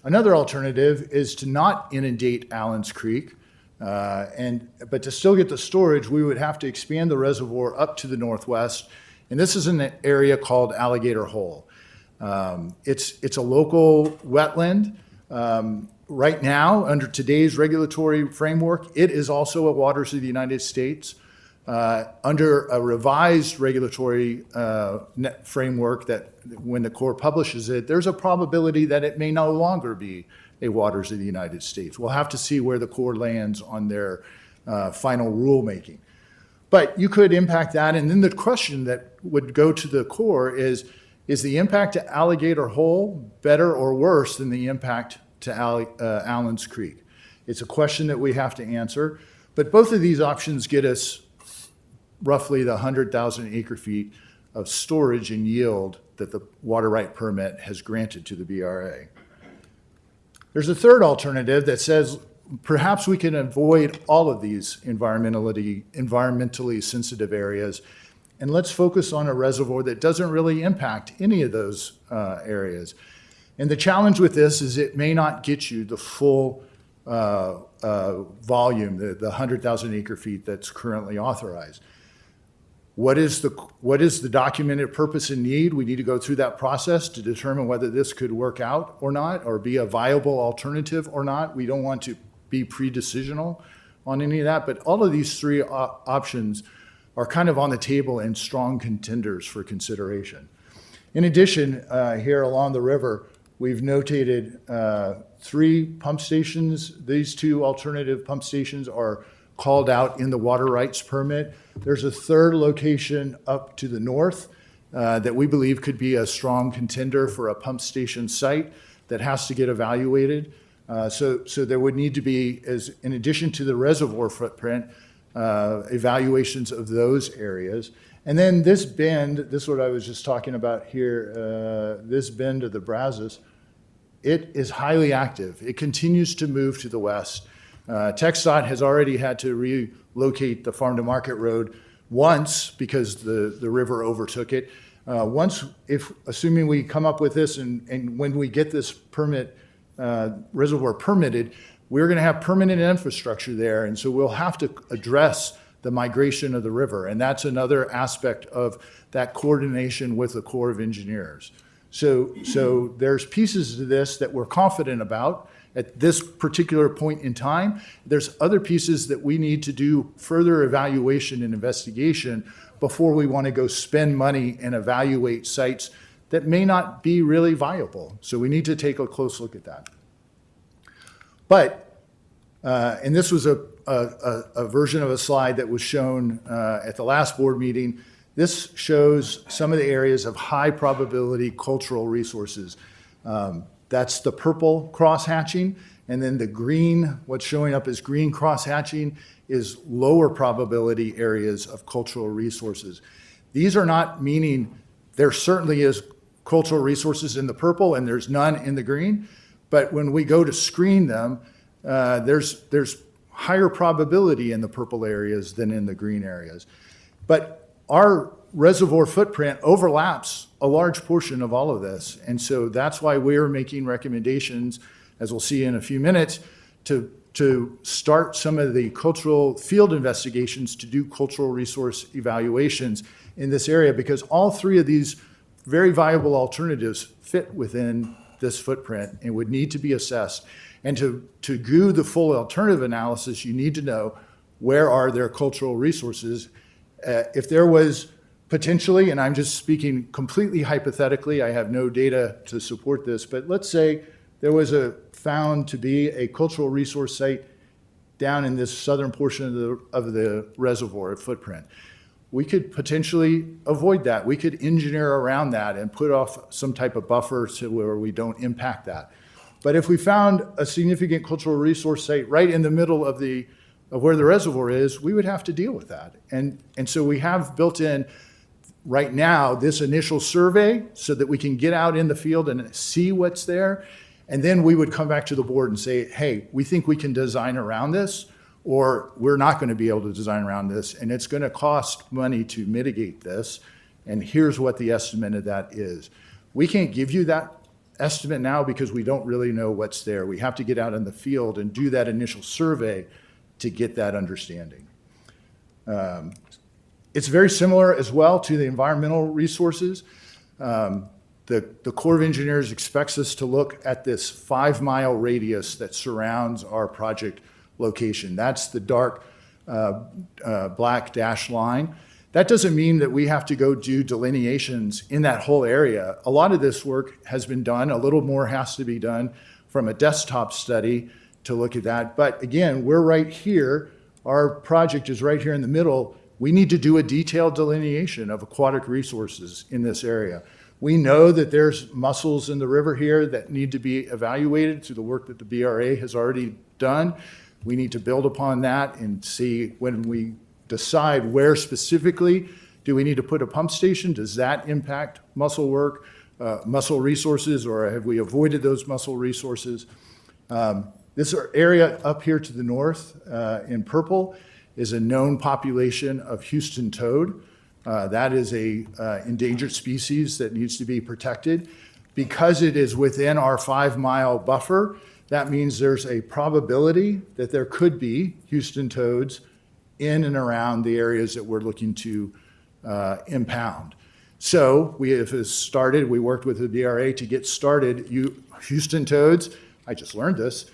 Another alternative is to not inundate Allens Creek, but to still get the storage, we would have to expand the reservoir up to the northwest, and this is an area called Alligator Hole. It's a local wetland. Right now, under today's regulatory framework, it is also a waters of the United States. Under a revised regulatory framework that when the Corps publishes it, there's a probability that it may no longer be a waters of the United States. We'll have to see where the Corps lands on their final rulemaking. But you could impact that, and then the question that would go to the Corps is the impact to Alligator Hole better or worse than the impact to Allens Creek? It's a question that we have to answer, but both of these options get us roughly the 100,000 acre feet of storage and yield that the water right permit has granted to the BRA. There's a third alternative that says perhaps we can avoid all of these environmentally sensitive areas, and let's focus on a reservoir that doesn't really impact any of those areas. And the challenge with this is it may not get you the full volume, the 100,000 acre feet that's currently authorized. What is the documented purpose and need? We need to go through that process to determine whether this could work out or not, or be a viable alternative or not. We don't want to be pre-decisional on any of that, but all of these three options are kind of on the table and strong contenders for consideration. In addition, here along the river, we've notated 3 pump stations. These 2 alternative pump stations are called out in the water rights permit. There's a third location up to the north that we believe could be a strong contender for a pump station site that has to get evaluated. So there would need to be, in addition to the reservoir footprint, evaluations of those areas. And then this bend, this is what I was just talking about here, this bend of the Brazos, it is highly active. It continues to move to the west. TxDOT has already had to relocate the Farm to Market Road once because the river overtook it. Assuming we come up with this and when we get this permit reservoir permitted, we're going to have permanent infrastructure there, and so we'll have to address the migration of the river, and that's another aspect of that coordination with the Corps of Engineers. So there's pieces to this that we're confident about at this particular point in time. There's other pieces that we need to do further evaluation and investigation before we want to go spend money and evaluate sites that may not be really viable. So we need to take a close look at that. But, and this was a version of a slide that was shown at the last board meeting. This shows some of the areas of high probability cultural resources. That's the purple cross-hatching, and then the green, what's showing up as green cross-hatching is lower probability areas of cultural resources. These are not meaning there certainly is cultural resources in the purple and there's none in the green, but when we go to screen them, there's higher probability in the purple areas than in the green areas. But our reservoir footprint overlaps a large portion of all of this. And so that's why we're making recommendations, as we'll see in a few minutes, to start some of the cultural field investigations to do cultural resource evaluations in this area, because all three of these very viable alternatives fit within this footprint and would need to be assessed. And to do the full alternative analysis, you need to know where are their cultural resources. If there was potentially, and I'm just speaking completely hypothetically, I have no data to support this, but let's say there was found to be a cultural resource site down in this southern portion of the reservoir footprint. We could potentially avoid that. We could engineer around that and put off some type of buffer to where we don't impact that. But if we found a significant cultural resource site right in the middle of where the reservoir is, we would have to deal with that. And so we have built in right now this initial survey so that we can get out in the field and see what's there. And then we would come back to the board and say, hey, we think we can design around this, or we're not going to be able to design around this, and it's going to cost money to mitigate this, and here's what the estimate of that is. We can't give you that estimate now because we don't really know what's there. We have to get out in the field and do that initial survey to get that understanding. It's very similar as well to the environmental resources. The Corps of Engineers expects us to look at this 5-mile radius that surrounds our project location. That's the dark black dashed line. That doesn't mean that we have to go do delineations in that whole area. A lot of this work has been done. A little more has to be done from a desktop study to look at that. But again, we're right here. Our project is right here in the middle. We need to do a detailed delineation of aquatic resources in this area. We know that there's mussels in the river here that need to be evaluated through the work that the BRA has already done. We need to build upon that and see when we decide where specifically do we need to put a pump station. Does that impact mussel work, mussel resources, or have we avoided those mussel resources? This area up here to the north in purple is a known population of Houston toad. That is a endangered species that needs to be protected. Because it is within our 5-mile buffer, that means there's a probability that there could be Houston toads in and around the areas that we're looking to impound. So we have started, we worked with the BRA to get started. Houston toads, I just learned this,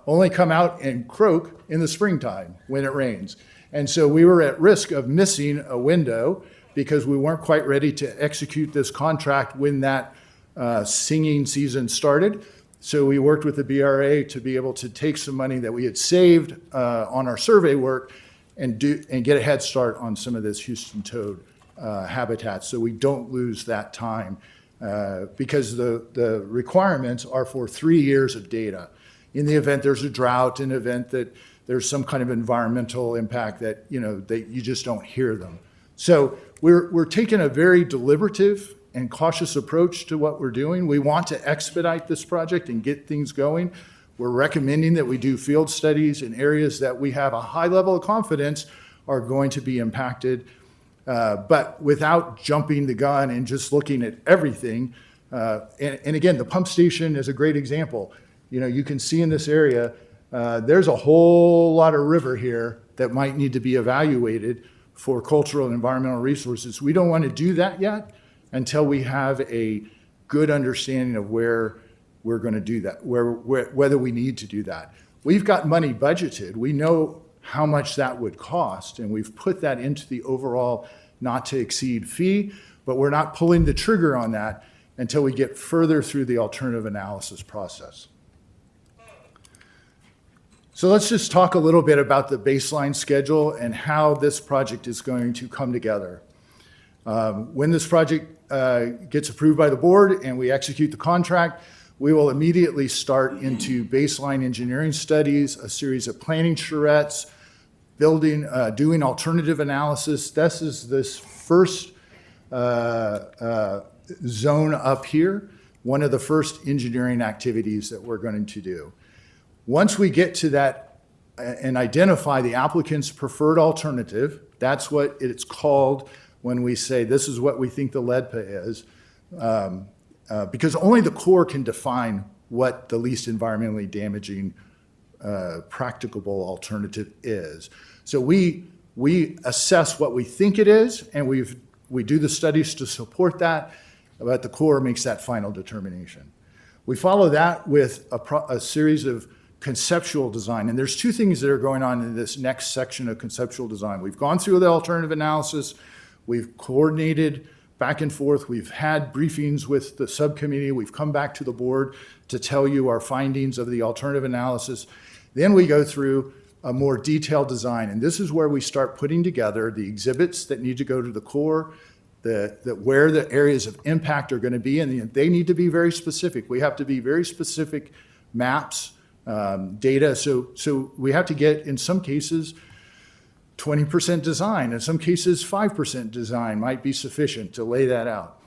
only come out and croak in the springtime when it rains. And so we were at risk of missing a window because we weren't quite ready to execute this contract when that singing season started. So we worked with the BRA to be able to take some money that we had saved on our survey work and get a head start on some of this Houston toad habitat, so we don't lose that time because the requirements are for 3 years of data. In the event there's a drought, in the event that there's some kind of environmental impact that you just don't hear them. So we're taking a very deliberative and cautious approach to what we're doing. We want to expedite this project and get things going. We're recommending that we do field studies in areas that we have a high level of confidence are going to be impacted, but without jumping the gun and just looking at everything. And again, the pump station is a great example. you can see in this area, there's a whole lot of river here that might need to be evaluated for cultural and environmental resources. We don't want to do that yet until we have a good understanding of where we're going to do that, whether we need to do that. We've got money budgeted. We know how much that would cost, and we've put that into the overall not to exceed fee, but we're not pulling the trigger on that until we get further through the alternative analysis process. So let's just talk a little bit about the baseline schedule and how this project is going to come together. When this project gets approved by the board and we execute the contract, we will immediately start into baseline engineering studies, a series of planning charrettes, doing alternative analysis. This is this first zone up here, one of the first engineering activities that we're going to do. Once we get to that and identify the applicant's preferred alternative, that's what it's called when we say this is what we think the LEDPA is, because only the Corps can define what the least environmentally damaging practicable alternative is. So we assess what we think it is, and we do the studies to support that, but the Corps makes that final determination. We follow that with a series of conceptual design, and there's two things that are going on in this next section of conceptual design. We've gone through the alternative analysis, we've coordinated back and forth, we've had briefings with the subcommittee, we've come back to the board to tell you our findings of the alternative analysis. Then we go through a more detailed design, and this is where we start putting together the exhibits that need to go to the Corps, where the areas of impact are going to be, and they need to be very specific. We have to be very specific maps, data, so we have to get, in some cases, 20% design. In some cases, 5% design might be sufficient to lay that out.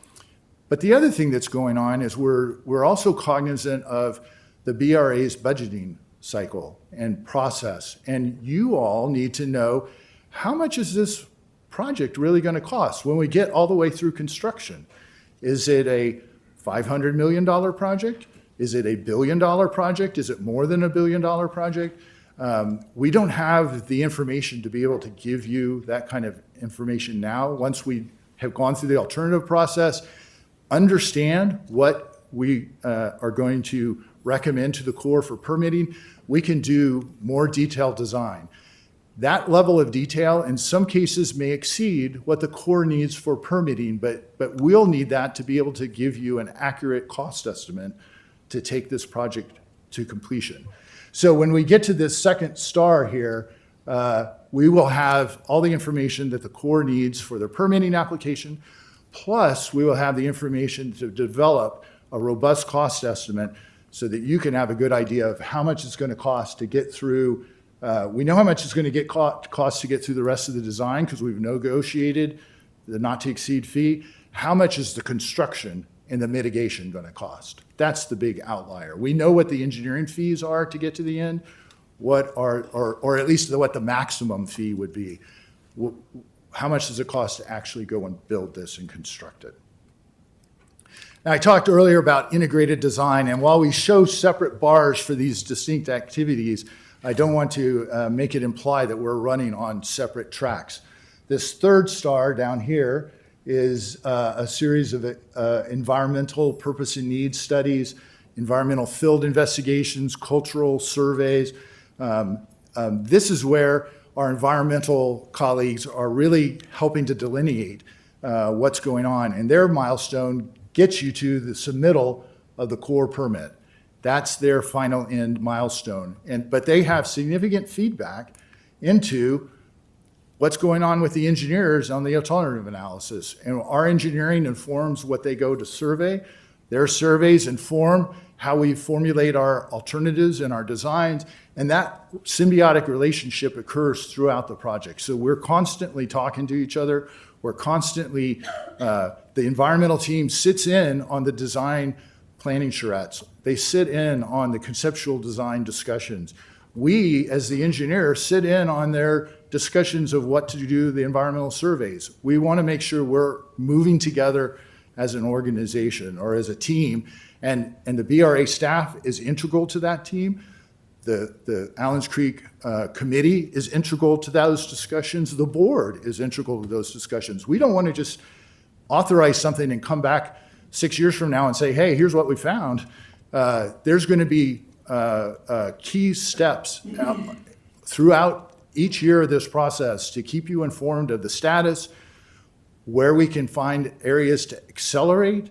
But the other thing that's going on is we're also cognizant of the BRA's budgeting cycle and process. And you all need to know, how much is this project really going to cost when we get all the way through construction? Is it a $500 million project? Is it a $1 billion project? Is it more than a $1 billion project? We don't have the information to be able to give you that kind of information now. Once we have gone through the alternative process, understand what we are going to recommend to the Corps for permitting, we can do more detailed design. That level of detail in some cases may exceed what the Corps needs for permitting, but we'll need that to be able to give you an accurate cost estimate to take this project to completion. So when we get to this second star here, we will have all the information that the Corps needs for their permitting application, plus we will have the information to develop a robust cost estimate so that you can have a good idea of how much it's going to cost to get through. We know how much it's going to cost to get through the rest of the design because we've negotiated the not to exceed fee. How much is the construction and the mitigation going to cost? That's the big outlier. We know what the engineering fees are to get to the end, or at least what the maximum fee would be. How much does it cost to actually go and build this and construct it? Now, I talked earlier about integrated design, and while we show separate bars for these distinct activities, I don't want to make it imply that we're running on separate tracks. This third star down here is a series of environmental purpose and needs studies, environmental field investigations, cultural surveys. This is where our environmental colleagues are really helping to delineate what's going on, and their milestone gets you to the submittal of the Corps permit. That's their final end milestone. But they have significant feedback into what's going on with the engineers on the alternative analysis. And our engineering informs what they go to survey. Their surveys inform how we formulate our alternatives and our designs. And that symbiotic relationship occurs throughout the project. So we're constantly talking to each other. We're constantly, the environmental team sits in on the design planning charrettes. They sit in on the conceptual design discussions. We, as the engineers, sit in on their discussions of what to do, the environmental surveys. We want to make sure we're moving together as an organization or as a team, And the BRA staff is integral to that team. The Allens Creek Committee is integral to those discussions. The board is integral to those discussions. We don't want to just authorize something and come back 6 years from now and say, hey, here's what we found. There's going to be key steps throughout each year of this process to keep you informed of the status, where we can find areas to accelerate,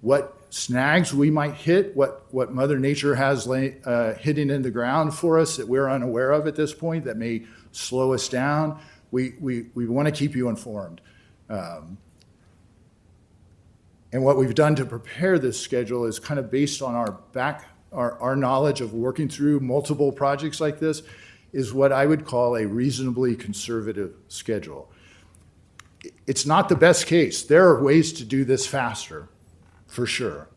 what snags we might hit, what Mother Nature has hidden in the ground for us that we're unaware of at this point that may slow us down. We want to keep you informed. And what we've done to prepare this schedule is kind of based on our knowledge of working through multiple projects like this, is what I would call a reasonably conservative schedule. It's not the best case. There are ways to do this faster, for sure.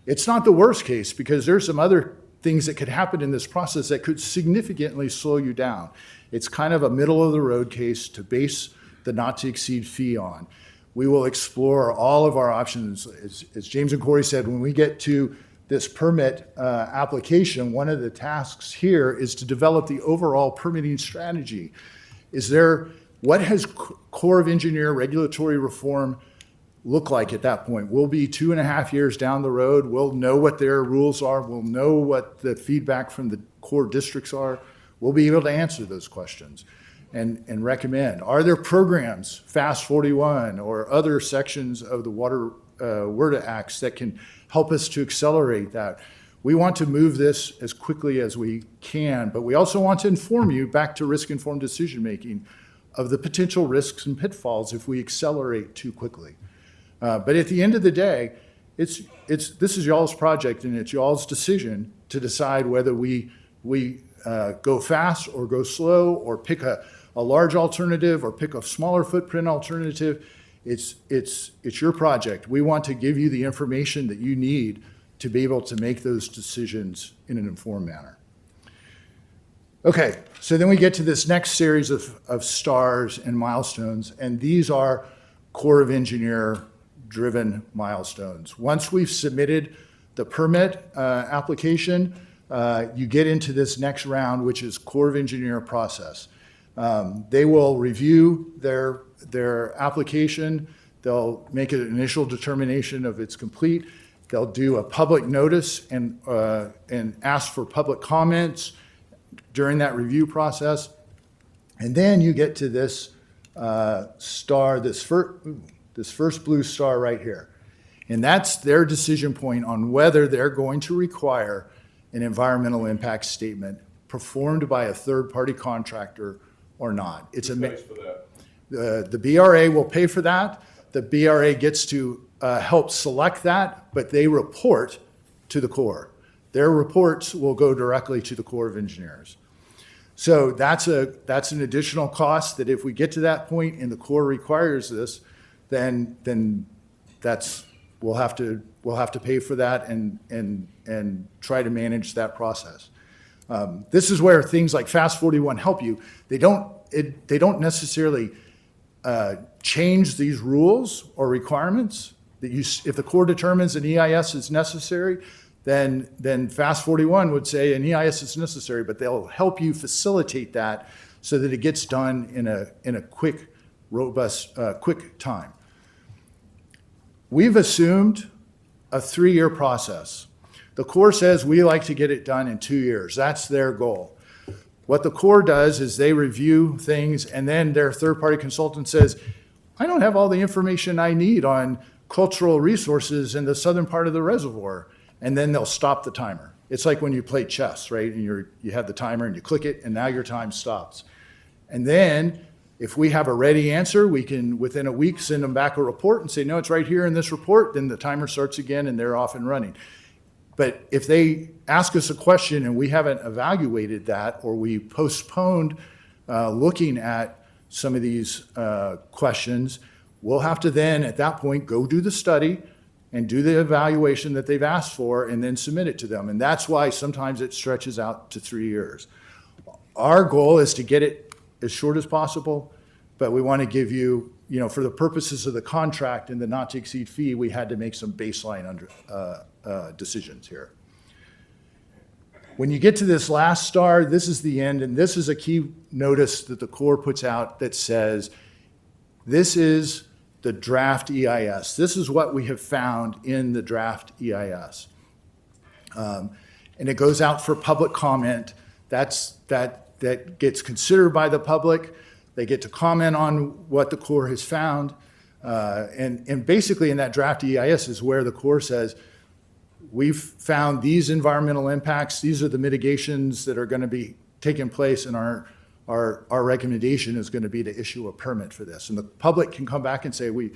It's not the worst case because there's some other things that could happen in this process that could significantly slow you down. It's kind of a middle of the road case to base the not to exceed fee on. We will explore all of our options. As James and Corey said, when we get to this permit application, one of the tasks here is to develop the overall permitting strategy. What has Corps of Engineer regulatory reform look like at that point? We'll be 2.5 years down the road. We'll know what their rules are. We'll know what the feedback from the core districts are. We'll be able to answer those questions and recommend. Are there programs, Fast 41 or other sections of the Water WRDA Acts that can help us to accelerate that? We want to move this as quickly as we can, but we also want to inform you, back to risk-informed decision-making, of the potential risks and pitfalls if we accelerate too quickly. But at the end of the day, this is y'all's project and it's y'all's decision to decide whether we go fast or go slow or pick a large alternative or pick a smaller footprint alternative. It's your project. We want to give you the information that you need to be able to make those decisions in an informed manner. Okay, so then we get to this next series of stars and milestones, and these are Corps of Engineer driven milestones. Once we've submitted the permit application, you get into this next round, which is Corps of Engineer process. They will review their application. They'll make an initial determination of it's complete. They'll do a public notice and ask for public comments during that review process. And then you get to this star, this first blue star right here. And that's their decision point on whether they're going to require an environmental impact statement performed by a third-party contractor or not. It's Who pays for that? The BRA will pay for that. The BRA gets to help select that, but they report to the Corps. Their reports will go directly to the Corps of Engineers. So that's an additional cost that if we get to that point and the Corps requires this, then we'll have to pay for that and try to manage that process. This is where things like Fast 41 help you. They don't necessarily change these rules or requirements. If the Corps determines an EIS is necessary, then Fast 41 would say an EIS is necessary, but they'll help you facilitate that so that it gets done in a quick, robust, quick time. We've assumed a 3-year process. The Corps says we like to get it done in 2 years. That's their goal. What the Corps does is they review things, and then their third-party consultant says, I don't have all the information I need on cultural resources in the southern part of the reservoir. And then they'll stop the timer. It's like when you play chess, right? And you have the timer and you click it and now your time stops. And then if we have a ready answer, we can, within a week, send them back a report and say, no, it's right here in this report. Then the timer starts again and they're off and running. But if they ask us a question and we haven't evaluated that, or we postponed looking at some of these questions, we'll have to then, at that point, go do the study and do the evaluation that they've asked for and then submit it to them. And that's why sometimes it stretches out to 3 years. Our goal is to get it as short as possible, but we want to give you, for the purposes of the contract and the not to exceed fee, we had to make some baseline decisions here. When you get to this last star, this is the end, and this is a key notice that the Corps puts out that says, this is the draft EIS. This is what we have found in the draft EIS. And it goes out for public comment. That gets considered by the public. They get to comment on what the Corps has found. And basically in that draft EIS is where the Corps says, we've found these environmental impacts. These are the mitigations that are going to be taking place, and our recommendation is going to be to issue a permit for this. And the public can come back and say, we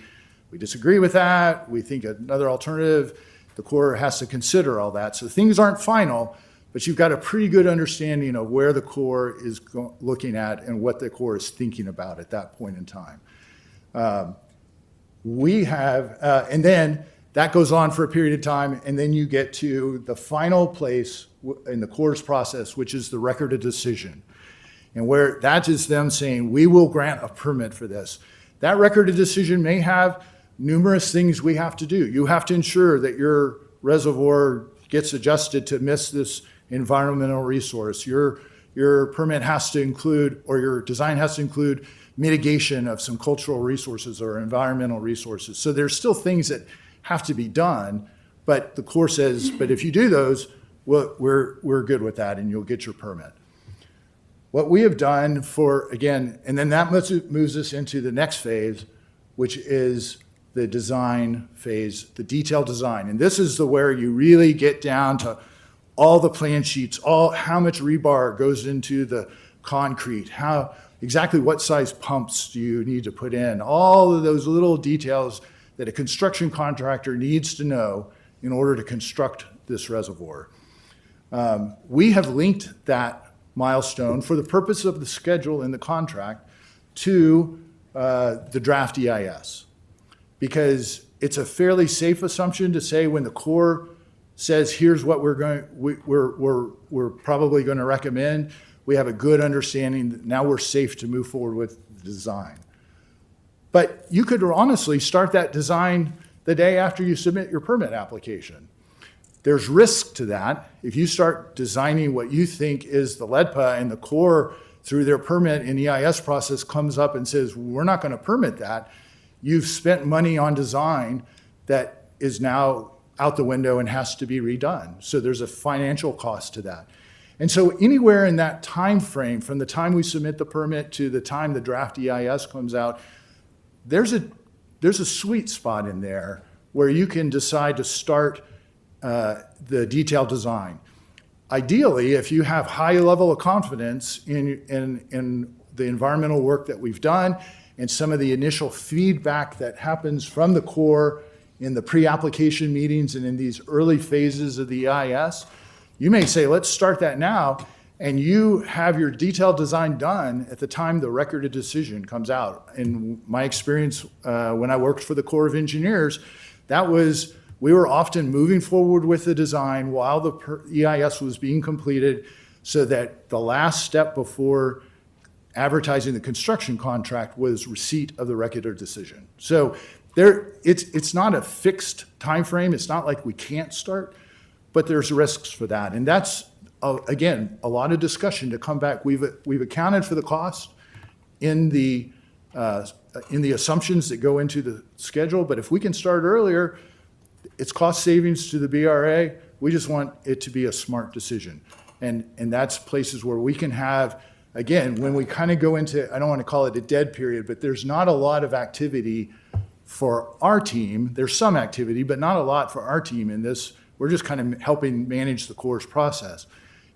disagree with that. We think another alternative. The Corps has to consider all that. So things aren't final, but you've got a pretty good understanding of where the Corps is looking at and what the Corps is thinking about at that point in time. We have, and then that goes on for a period of time, and then you get to the final place in the Corps' process, which is the record of decision. And where that is them saying, we will grant a permit for this. That record of decision may have numerous things we have to do. You have to ensure that your reservoir gets adjusted to miss this environmental resource. Your permit has to include, or your design has to include, mitigation of some cultural resources or environmental resources. So there's still things that have to be done, but the Corps says, but if you do those, we're good with that and you'll get your permit. What we have done for, again, and then that moves us into the next phase, which is the design phase, the detailed design. And this is where you really get down to all the plan sheets, how much rebar goes into the concrete, exactly what size pumps do you need to put in, all of those little details that a construction contractor needs to know in order to construct this reservoir. We have linked that milestone for the purpose of the schedule in the contract to the draft EIS, because it's a fairly safe assumption to say when the Corps says, here's what we're probably going to recommend, we have a good understanding that now we're safe to move forward with the design. But you could honestly start that design the day after you submit your permit application. There's risk to that. If you start designing what you think is the LEDPA and the Corps through their permit and EIS process comes up and says, we're not going to permit that, you've spent money on design that is now out the window and has to be redone. So there's a financial cost to that. And so anywhere in that time frame, from the time we submit the permit to the time the draft EIS comes out, there's a sweet spot in there where you can decide to start the detailed design. Ideally, if you have high level of confidence in the environmental work that we've done and some of the initial feedback that happens from the Corps in the pre-application meetings and in these early phases of the EIS, you may say, let's start that now, and you have your detailed design done at the time the record of decision comes out. In my experience, when I worked for the Corps of Engineers, we were often moving forward with the design while the EIS was being completed, so that the last step before advertising the construction contract was receipt of the record of decision. So it's not a fixed time frame. It's not like we can't start, but there's risks for that. And that's, again, a lot of discussion to come back. We've accounted for the cost in the assumptions that go into the schedule, but if we can start earlier, it's cost savings to the BRA. We just want it to be a smart decision. And that's places where we can have, again, when we kind of go into, I don't want to call it a dead period, but there's not a lot of activity for our team. There's some activity, but not a lot for our team in this. We're just kind of helping manage the Corps' process.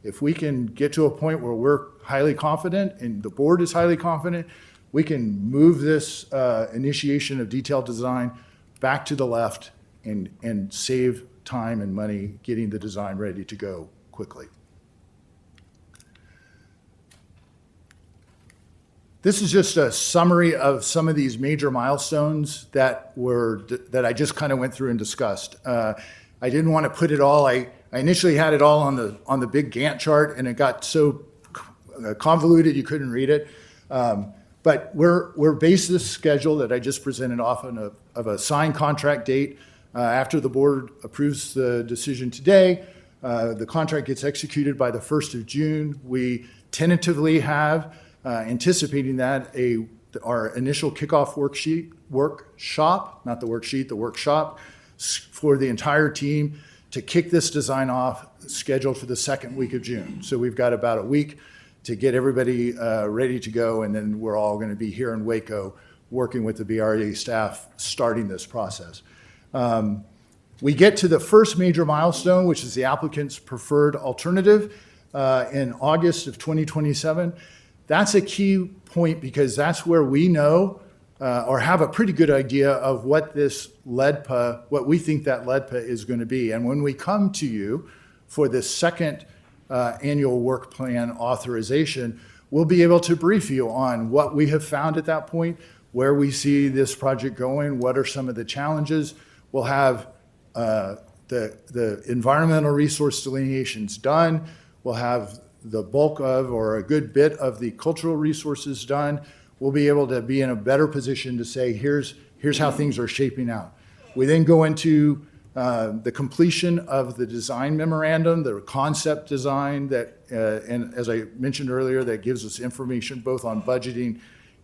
If we can get to a point where we're highly confident and the board is highly confident, we can move this initiation of detailed design back to the left and save time and money getting the design ready to go quickly. This is just a summary of some of these major milestones that I just kind of went through and discussed. I didn't want to put it all. I initially had it all on the big Gantt chart, and it got so convoluted you couldn't read it. But we're based this schedule that I just presented off of a signed contract date After the board approves the decision today, the contract gets executed by the 1st of June. We tentatively have, anticipating that, our initial kickoff workshop, not the worksheet, the workshop for the entire team to kick this design off, scheduled for the second week of June. So we've got about a week to get everybody ready to go, and then we're all going to be here in Waco working with the BRA staff starting this process. We get to the first major milestone, which is the applicant's preferred alternative in August of 2027. That's a key point because that's where we know or have a pretty good idea of what this LEDPA, what we think that LEDPA is going to be. And when we come to you for this second annual work plan authorization, we'll be able to brief you on what we have found at that point, where we see this project going, what are some of the challenges. We'll have the environmental resource delineations done. We'll have the bulk of, or a good bit of, the cultural resources done. We'll be able to be in a better position to say, here's how things are shaping out. We then go into the completion of the design memorandum, the concept design that, and as I mentioned earlier, that gives us information both on budgeting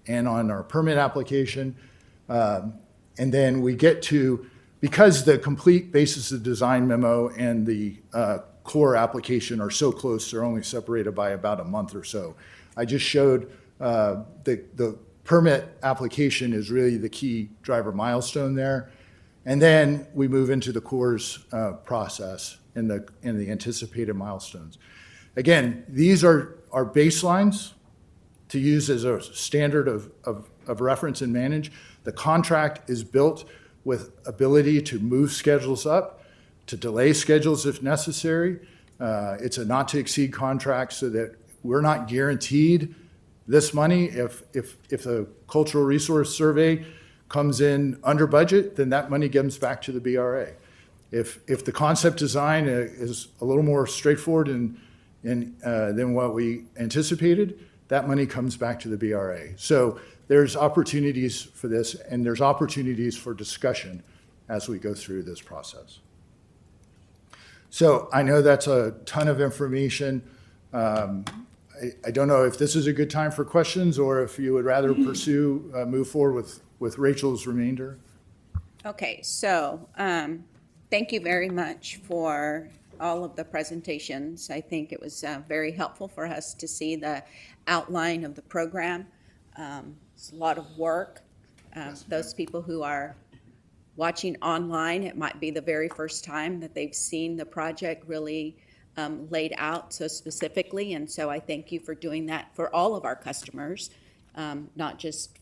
and on our permit application. And then we get to, because the complete basis of design memo and the core application are so close, they're only separated by about a month or so. I just showed the permit application is really the key driver milestone there. And then we move into the cores process and the anticipated milestones. Again, these are our baselines to use as a standard of reference and manage. The contract is built with ability to move schedules up, to delay schedules if necessary. It's a not to exceed contract so that we're not guaranteed this money. If a cultural resource survey comes in under budget, then that money comes back to the BRA. If the concept design is a little more straightforward than what we anticipated, that money comes back to the BRA. So there's opportunities for this, and there's opportunities for discussion as we go through this process. So I know that's a ton of information. I don't know if this is a good time for questions or if you would rather move forward with Rachel's remainder. Okay, so thank you very much for all of the presentations. I think it was very helpful for us to see the outline of the program. It's a lot of work. Those people who are watching online, it might be the very first time that they've seen the project really laid out so specifically. And so I thank you for doing that for all of our customers, not just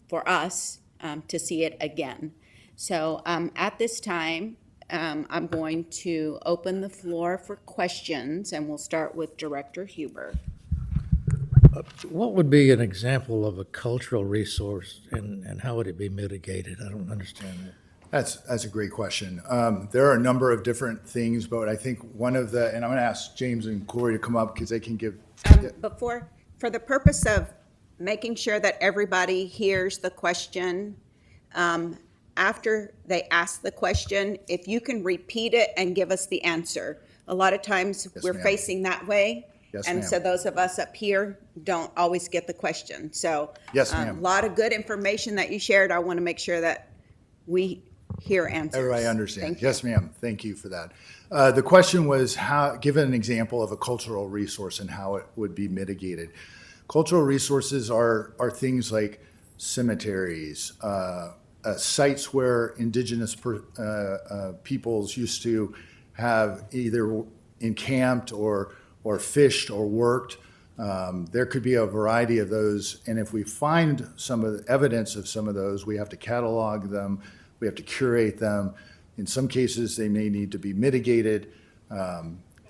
for us to see it again. So at this time, I'm going to open the floor for questions, and we'll start with Director Huber. What would be an example of a cultural resource and how would it be mitigated? I don't understand that. That's a great question. There are a number of different things, but I think one of the, and I'm going to ask James and Corey to come up because they can give. For the purpose of making sure that everybody hears the question, after they ask the question, if you can repeat it and give us the answer. A lot of times we're ma'am. facing that way. Yes, And ma'am. so those of us up here don't always get the question. So Yes, a ma'am. lot of good information that you shared. I want to make sure that we hear answers. Everybody understands. Thank you. Yes, ma'am. Thank you for that. The question was give an example of a cultural resource and how it would be mitigated. Cultural resources are things like cemeteries, sites where indigenous peoples used to have either encamped or fished or worked. There could be a variety of those, and if we find some of the evidence of some of those, we have to catalog them, we have to curate them. In some cases, they may need to be mitigated.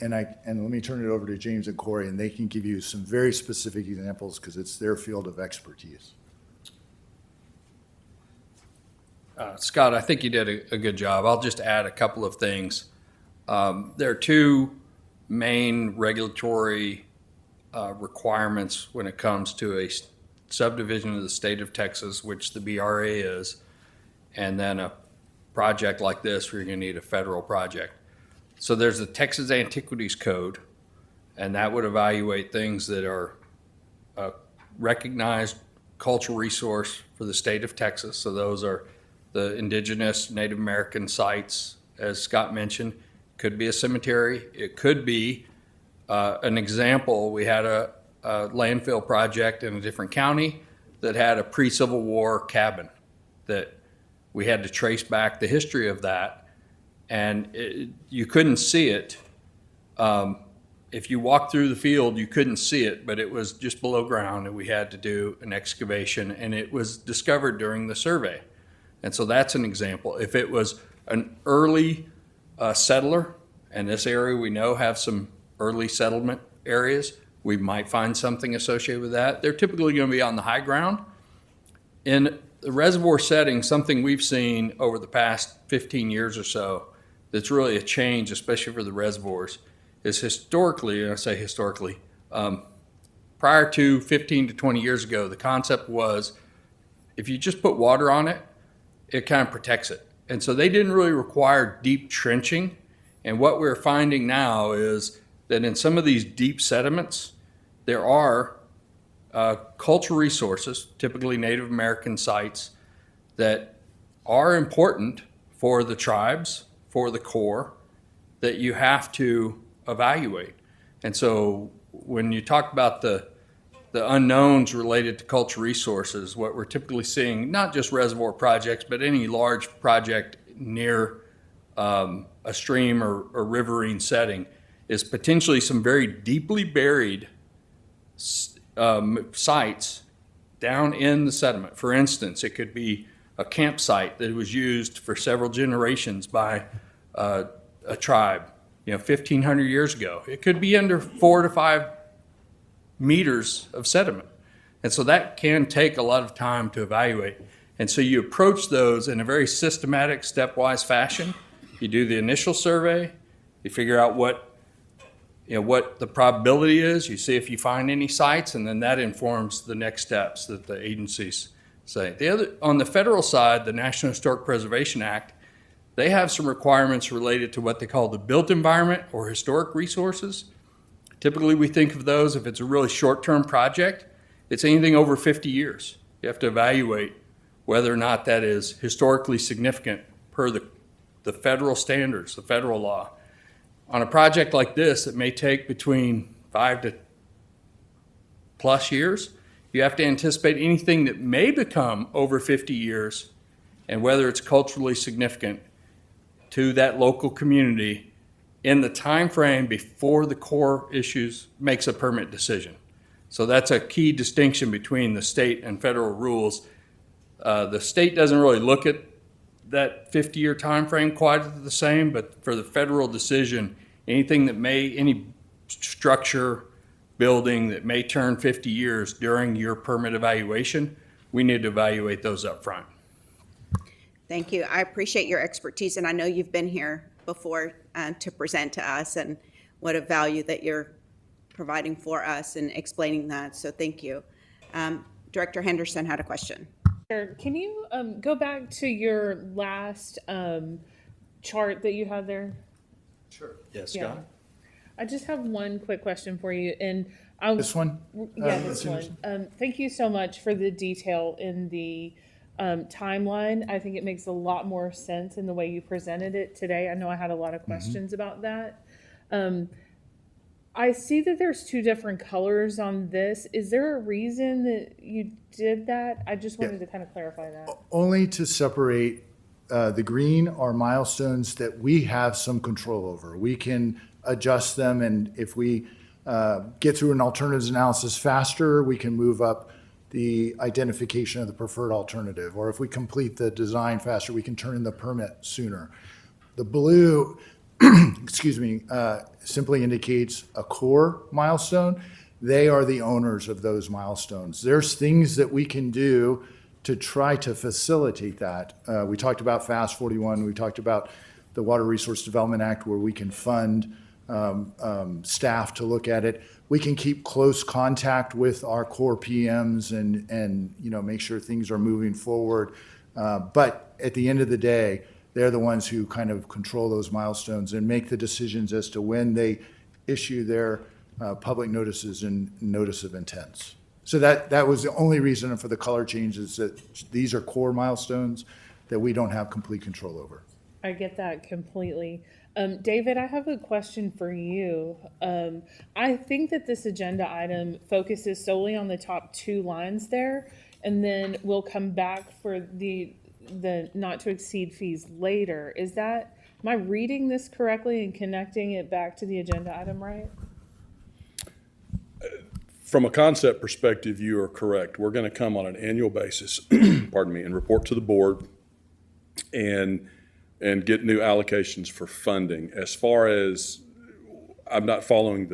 And let me turn it over to James and Corey, and they can give you some very specific examples because it's their field of expertise. Scott, I think you did a good job. I'll just add a couple of things. There are two main regulatory requirements when it comes to a subdivision of the state of Texas, which the BRA is, and then a project like this, we're going to need a federal project. So there's the Texas Antiquities Code, and that would evaluate things that are a recognized cultural resource for the state of Texas. So those are the indigenous Native American sites, as Scott mentioned. Could be a cemetery. It could be an example. We had a landfill project in a different county that had a pre-Civil War cabin that we had to trace back the history of that. And you couldn't see it. If you walked through the field, you couldn't see it, but it was just below ground, and we had to do an excavation, and it was discovered during the survey. And so that's an example. If it was an early settler, and this area we know have some early settlement areas, we might find something associated with that. They're typically going to be on the high ground. In the reservoir setting, something we've seen over the past 15 years or so that's really a change, especially for the reservoirs, is historically, and I say historically, prior to 15 to 20 years ago, the concept was if you just put water on it, it kind of protects it. And so they didn't really require deep trenching. And what we're finding now is that in some of these deep sediments, there are cultural resources, typically Native American sites, that are important for the tribes, for the Corps, that you have to evaluate. And so when you talk about the unknowns related to cultural resources, what we're typically seeing, not just reservoir projects, but any large project near a stream or riverine setting, is potentially some very deeply buried sites down in the sediment. For instance, it could be a campsite that was used for several generations by a tribe, 1,500 years ago. It could be under 4 to 5 meters of sediment. And so that can take a lot of time to evaluate. And so you approach those in a very systematic, stepwise fashion. You do the initial survey, you figure out what the probability is, you see if you find any sites, and then that informs the next steps that the agencies say. On the federal side, the National Historic Preservation Act, they have some requirements related to what they call the built environment or historic resources. Typically, we think of those, if it's a really short-term project, it's anything over 50 years. You have to evaluate whether or not that is historically significant per the federal standards, the federal law. On a project like this, it may take between 5 to plus years. You have to anticipate anything that may become over 50 years and whether it's culturally significant to that local community in the time frame before the Corps makes a permit decision. So that's a key distinction between the state and federal rules. The state doesn't really look at that 50-year time frame quite the same, but for the federal decision, any structure, building that may turn 50 years during your permit evaluation, we need to evaluate those up front. Thank you. I appreciate your expertise, and I know you've been here before to present to us, and what a value that you're providing for us and explaining that, so thank you. Director Henderson had a question. Sure. Can you go back to your last chart that you had there? Sure. Yes, Yeah. Scott? I just have one quick question for you, and This one? yeah, this one. Thank you so much for the detail in the timeline. I think it makes a lot more sense in the way you presented it today. I know I had a lot of questions about that. I see that there's 2 different colors on this. Is there a reason that you did that? I just wanted to kind of clarify that. Only to separate the green are milestones that we have some control over. We can adjust them, and if we get through an alternatives analysis faster, we can move up the identification of the preferred alternative. Or if we complete the design faster, we can turn in the permit sooner. The blue, excuse me, simply indicates a core milestone. They are the owners of those milestones. There's things that we can do to try to facilitate that. We talked about FAST 41. We talked about the Water Resource Development Act, where we can fund staff to look at it. We can keep close contact with our core PMs and make sure things are moving forward. But at the end of the day, They're the ones who kind of control those milestones and make the decisions as to when they issue their public notices and notice of intents. So that was the only reason for the color changes, that these are core milestones that we don't have complete control over. I get that completely. David, I have a question for you. I think that this agenda item focuses solely on the top 2 lines there, and then we'll come back for the not to exceed fees later. Am I reading this correctly and connecting it back to the agenda item right? From a concept perspective, you are correct. We're going to come on an annual basis, pardon me, and report to the board and get new allocations for funding. As far as, I'm not following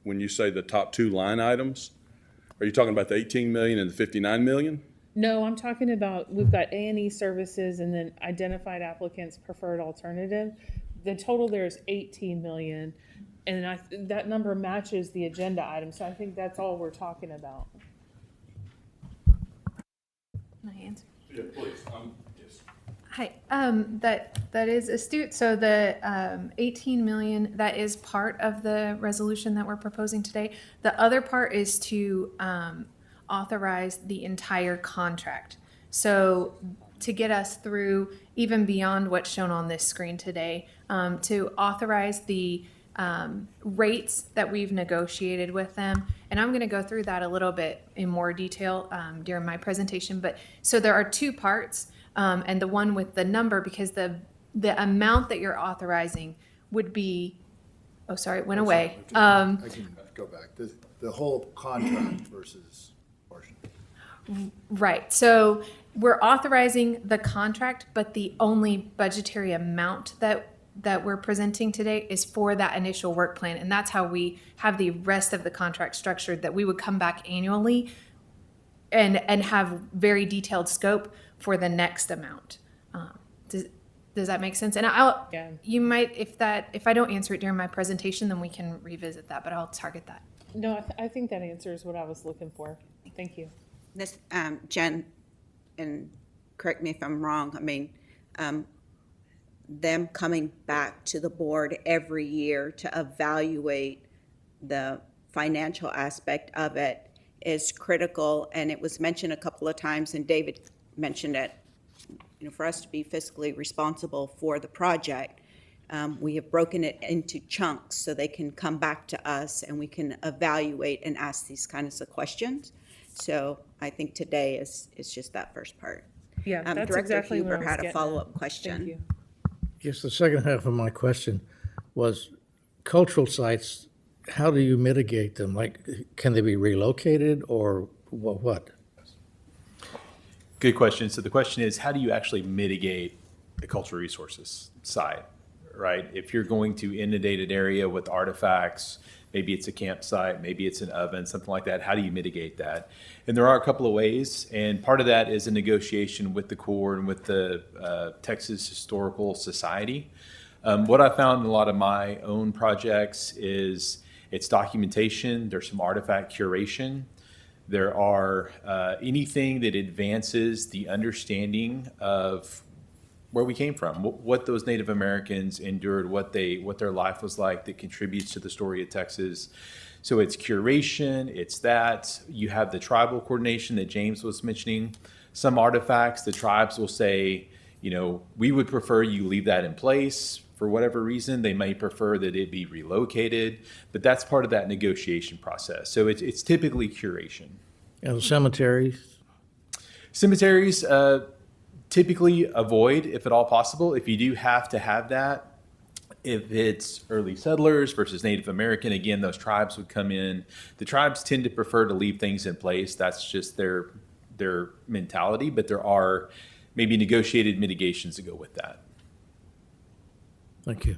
when you say the top 2 line items, are you talking about the 18 million and the 59 million? No, I'm talking about, we've got A&E services and then identified applicants preferred alternative. The total there is 18 million, and that number matches the agenda item, so I think that's all we're talking about. Can I answer? Yeah, please. Yes. Hi, that is astute. So the 18 million, that is part of the resolution that we're proposing today. The other part is to authorize the entire contract. So to get us through even beyond what's shown on this screen today, to authorize the rates that we've negotiated with them. And I'm going to go through that a little bit in more detail during my presentation. But so there are 2 parts, and the one with the number, because the amount that you're authorizing would be, oh, sorry, it went away. I can go back. The whole contract versus portion. Right. So we're authorizing the contract, but the only budgetary amount that we're presenting today is for that initial work plan. And that's how we have the rest of the contract structured, that we would come back annually and have very detailed scope for the next amount. Does that make sense? And Yeah. you might, if I don't answer it during my presentation, then we can revisit that, but I'll target that. No, I think that answers what I was looking for. Thank you. This, Jen, and correct me if I'm wrong, I mean, them coming back to the board every year to evaluate the financial aspect of it is critical, and it was mentioned a couple of times, and David mentioned it, for us to be fiscally responsible for the project. We have broken it into chunks so they can come back to us and we can evaluate and ask these kinds of questions. So I think today is just that first part. Yeah, that's Director exactly what I Huber was had a getting follow-up at. question. Thank you. Yes, the second half of my question was cultural sites, how do you mitigate them? Like, can they be relocated or what? Good question. So the question is, how do you actually mitigate the cultural resources side, right? If you're going to inundate an area with artifacts, maybe it's a campsite, maybe it's an oven, something like that, how do you mitigate that? And there are a couple of ways, and part of that is a negotiation with the Corps and with the Texas Historical Society. What I found in a lot of my own projects is it's documentation, there's some artifact curation, there are anything that advances the understanding of where we came from, what those Native Americans endured, what their life was like that contributes to the story of Texas. So it's curation, it's that. You have the tribal coordination that James was mentioning. Some artifacts, the tribes will say, we would prefer you leave that in place for whatever reason. They may prefer that it be relocated, but that's part of that negotiation process. So it's typically curation. And cemeteries? Cemeteries, typically avoid if at all possible. If you do have to have that, if it's early settlers versus Native American, again, those tribes would come in. The tribes tend to prefer to leave things in place. That's just their mentality, but there are maybe negotiated mitigations to go with that. Thank you.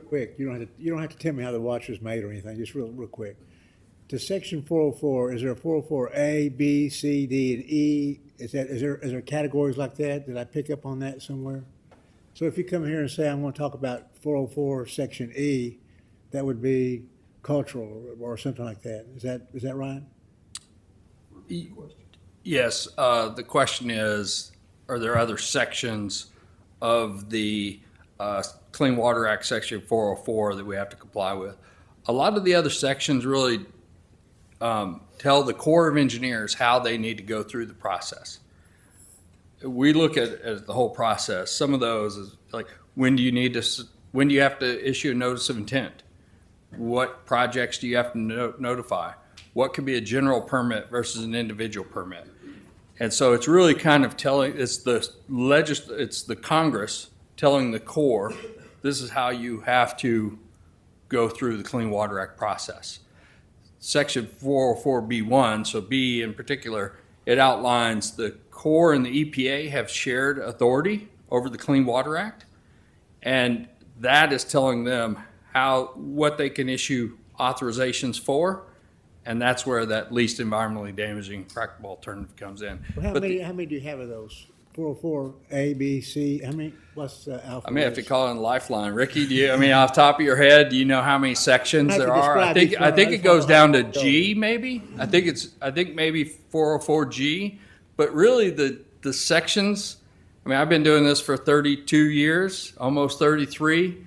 Quick, you don't have to tell me how the watch was made or anything, just real quick. To section 404, is there a 404A, B, C, D, and E? Is there categories like that? Did I pick up on that somewhere? So if you come here and say, I'm going to talk about 404 section E, that would be cultural or something like that. Is that right? Yes, the question is, are there other sections of the Clean Water Act, Section 404, that we have to comply with. A lot of the other sections really tell the Corps of Engineers how they need to go through the process. We look at the whole process. Some of those is like, when do you have to issue a notice of intent? What projects do you have to notify? What could be a general permit versus an individual permit? And so it's really kind of it's the Congress telling the Corps, this is how you have to go through the Clean Water Act process. Section 404B1, so B in particular, it outlines the Corps and the EPA have shared authority over the Clean Water Act, and that is telling them what they can issue authorizations for, and that's where that least environmentally damaging practical alternative comes in. Well, how But many do you have of those? 404 A, B, C, how many, what's the alphabet? I may have to call in Lifeline. Ricky, off the top of your head, do you know how many sections I have there to are? I describe think each one. it goes down to G, maybe. I think maybe 404G, but really the sections. I've been doing this for 32 years, almost 33.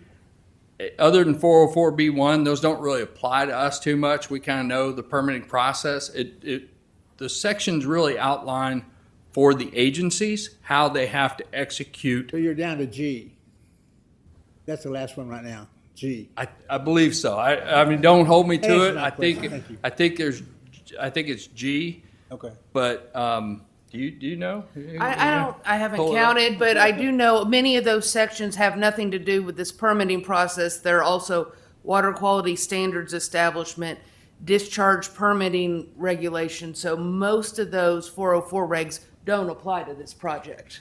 Other than 404B1, those don't really apply to us too much. We kind of know the permitting process. The sections really outline for the agencies how they have to execute. So you're down to G. That's the last one right now, G. I believe so. Don't hold me to Answer it. my question. Thank you. I think it's G, Okay. but do you know? I haven't Pull it up. counted, but I do know many of those sections have nothing to do with this permitting process. They're also water quality standards establishment, discharge permitting regulations. So most of those 404 regs don't apply to this project.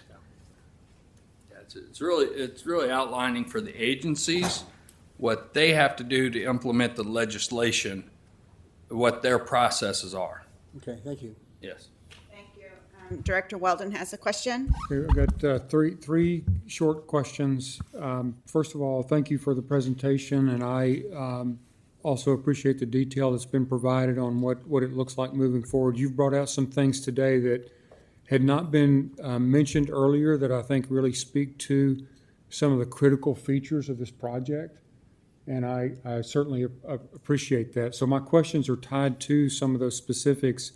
Yeah, it's really outlining for the agencies what they have to do to implement the legislation, what their processes are. Okay, thank you. Yes. Thank you. Director Weldon has a question. Okay, I've got three short questions. First of all, thank you for the presentation, and I also appreciate the detail that's been provided on what it looks like moving forward. You've brought out some things today that had not been mentioned earlier that I think really speak to some of the critical features of this project, and I certainly appreciate that. So my questions are tied to some of those specifics.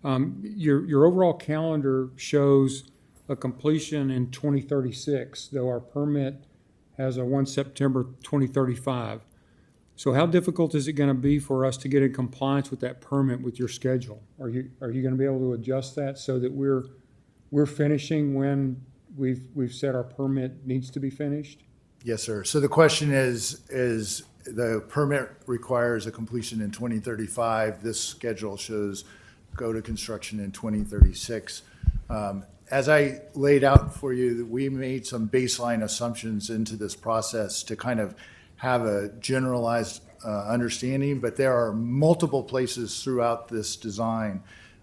Your overall calendar shows a completion in 2036, though our permit has a 1 September 2035. So how difficult is it going to be for us to get in compliance with that permit with your schedule? Are you going to be able to adjust that so that we're finishing when we've said our permit needs to be finished? Yes, sir. So the question is the permit requires a completion in 2035. This schedule shows go to construction in 2036. As I laid out for you, we made some baseline assumptions into this process to kind of have a generalized understanding, but there are multiple places throughout this design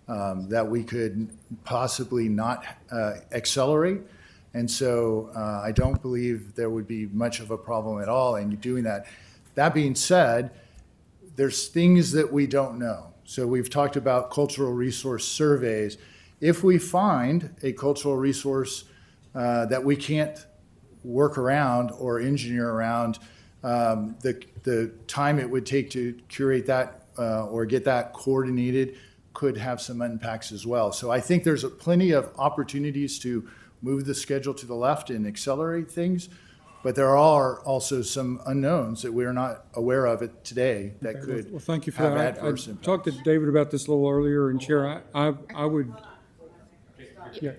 that we could possibly not accelerate. And so I don't believe there would be much of a problem at all in doing that. That being said, there's things that we don't know. So we've talked about cultural resource surveys. If we find a cultural resource that we can't work around or engineer around, the time it would take to curate that or get that coordinated could have some impacts as well. So I think there's plenty of opportunities to move the schedule to the left and accelerate things, but there are also some unknowns that we're not aware of it today that Okay, could well, thank you for have that. adverse I impacts. talked to David about this a little earlier, and Chair, I would, yeah,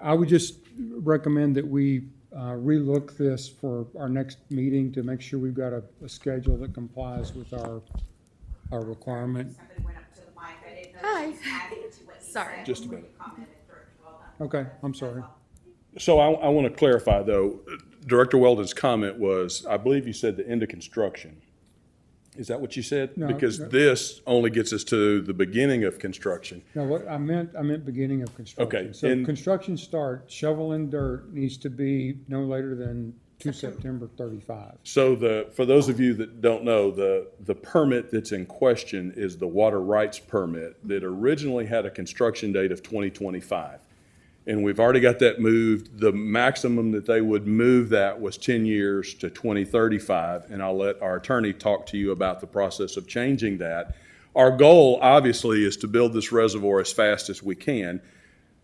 I would just recommend that we relook this for our next meeting to make sure we've got a schedule that complies with our requirement. Somebody went up to the mic. I didn't know Hi. she was adding to what you Sorry. said. Just a minute. You commented, Director Weldon. Okay, I'm sorry. So I want to clarify, though, Director Weldon's comment was, I believe you said the end of construction. Is that what you said? No, Because no. this only gets us to the beginning of construction. No, what I meant beginning of construction. Okay, So and- construction start, shovel and dirt needs to be no later than 2 September 35. So for those of you that don't know, the permit that's in question is the water rights permit that originally had a construction date of 2025. and we've already got that moved. The maximum that they would move that was 10 years to 2035, and I'll let our attorney talk to you about the process of changing that. Our goal, obviously, is to build this reservoir as fast as we can,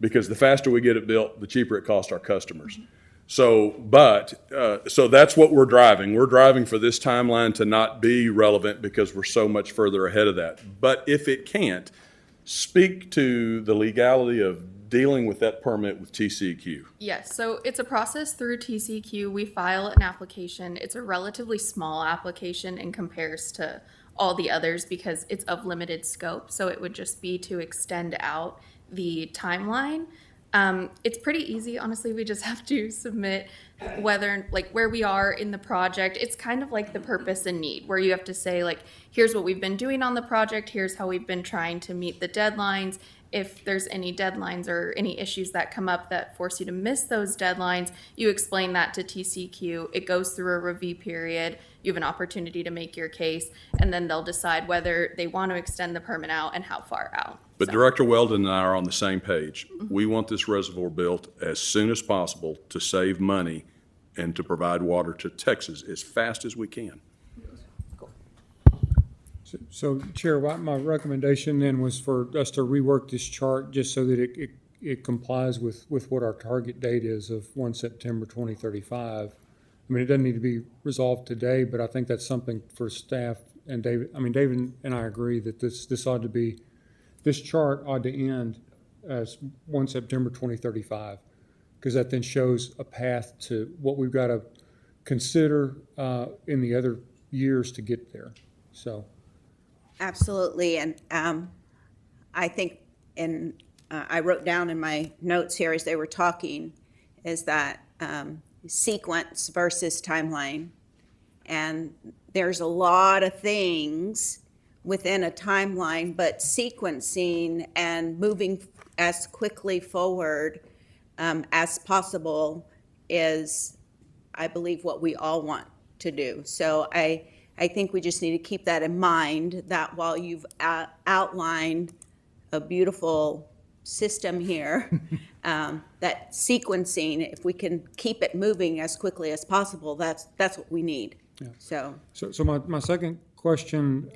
because the faster we get it built, the cheaper it costs our customers. So that's what we're driving. We're driving for this timeline to not be relevant because we're so much further ahead of that. But if it can't, speak to the legality of dealing with that permit with TCEQ. Yes, so it's a process through TCEQ. We file an application. It's a relatively small application in comparison to all the others because it's of limited scope. So it would just be to extend out the timeline. It's pretty easy, honestly. We just have to submit whether, like, where we are in the project. It's kind of like the purpose and need, where you have to say, like, here's what we've been doing on the project, here's how we've been trying to meet the deadlines. If there's any deadlines or any issues that come up that force you to miss those deadlines, you explain that to TCEQ. It goes through a review period. You have an opportunity to make your case, and then they'll decide whether they want to extend the permit out and how far out. But So- Director Weldon and I are on the same page. We want this reservoir built as soon as possible to save money and to provide water to Texas as fast as we can. So Chair, my recommendation then was for us to rework this chart just so that it complies with what our target date is of 1 September 2035. I mean, it doesn't need to be resolved today, but I think that's something for staff and David. I mean, David and I agree that this ought to be, this chart ought to end as 1 September 2035, because that then shows a path to what we've got to consider in the other years to get there. So. Absolutely, and I think, I wrote down in my notes here as they were talking, is that sequence versus timeline. And there's a lot of things within a timeline, but sequencing and moving as quickly forward as possible is, I believe, what we all want to do. So I think we just need to keep that in mind, that while you've outlined a beautiful system here, that sequencing, if we can keep it moving as quickly as possible, that's what we need. Yeah. So My second question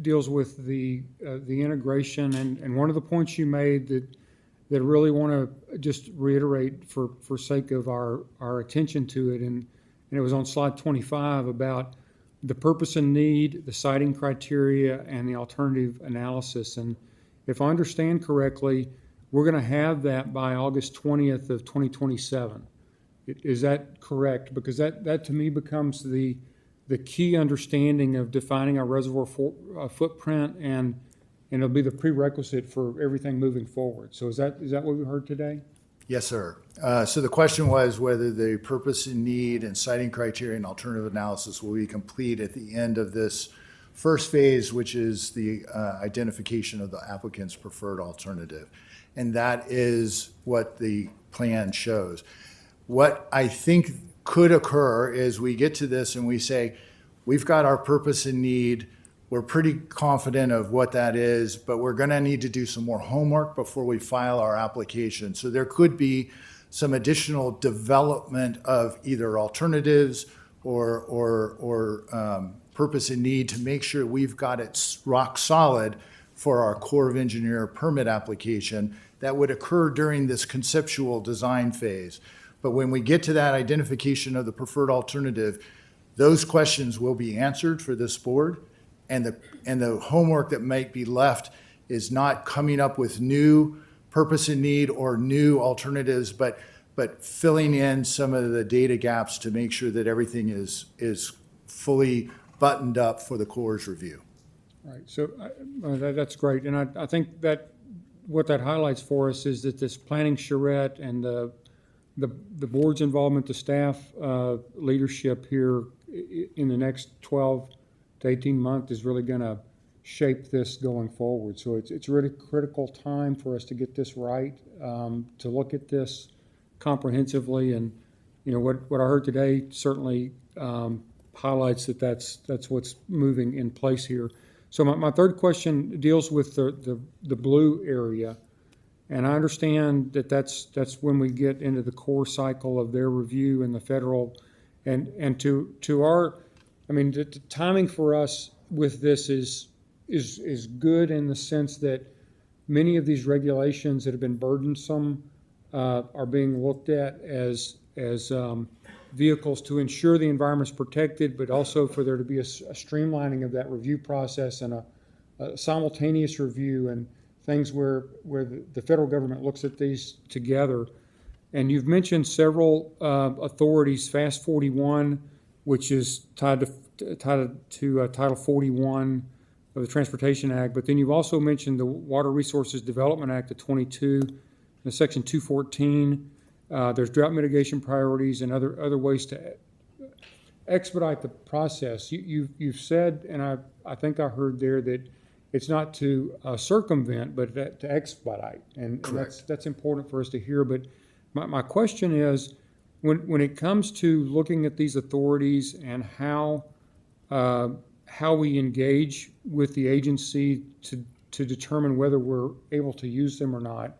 deals with the integration, and one of the points you made that really want to just reiterate for sake of our attention to it, and it was on slide 25 about the purpose and need, the siting criteria, and the alternative analysis. And if I understand correctly, we're going to have that by August 20th of 2027. Is that correct? Because that to me becomes the key understanding of defining our reservoir footprint, and it'll be the prerequisite for everything moving forward. So is that what we heard today? Yes, sir. So the question was whether the purpose and need and siting criteria and alternative analysis will be complete at the end of this first phase, which is the identification of the applicant's preferred alternative. And that is what the plan shows. What I think could occur is we get to this and we say, we've got our purpose and need. We're pretty confident of what that is, but we're going to need to do some more homework before we file our application. So there could be some additional development of either alternatives or purpose and need to make sure we've got it rock solid for our Corps of Engineer permit application that would occur during this conceptual design phase. But when we get to that identification of the preferred alternative, those questions will be answered for this board. And the homework that might be left is not coming up with new purpose and need or new alternatives, but filling in some of the data gaps to make sure that everything is fully buttoned up for the Corps' review. Right. So that's great, and I think that what that highlights for us is that this planning charrette and the board's involvement, the staff leadership here in the next 12 to 18 months is really going to shape this going forward. So it's a really critical time for us to get this right, to look at this comprehensively. And you know what I heard today certainly highlights that's what's moving in place here. So my third question deals with the blue area, And I understand that that's when we get into the core cycle of their review and the federal, and to our, I mean, the timing for us with this is good in the sense that many of these regulations that have been burdensome are being looked at as vehicles to ensure the environment's protected, but also for there to be a streamlining of that review process and a simultaneous review and things where the federal government looks at these together. And you've mentioned several authorities, FAST 41, which is tied to Title 41 of the Transportation Act, but then you've also mentioned the Water Resources Development Act of 22, and Section 214. There's drought mitigation priorities and other ways to expedite the process. You've said, and I think I heard there that it's not to circumvent, but to expedite, and that's important for us to hear. But my question is, when it comes to looking at these authorities and how we engage with the agency to determine whether we're able to use them or not,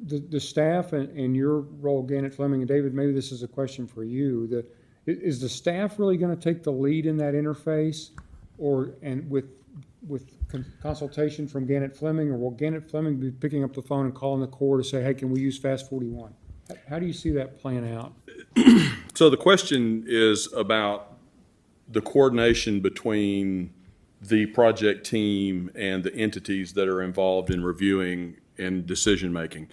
the staff and your role, Gannett Fleming and David, maybe this is a question for you. Is the staff really going to take the lead in that interface, and with consultation from Gannett Fleming, or will Gannett Fleming be picking up the phone and calling the Corps to say, hey, can we use FAST 41? How do you see that playing out? So the question is about the coordination between the project team and the entities that are involved in reviewing and decision-making.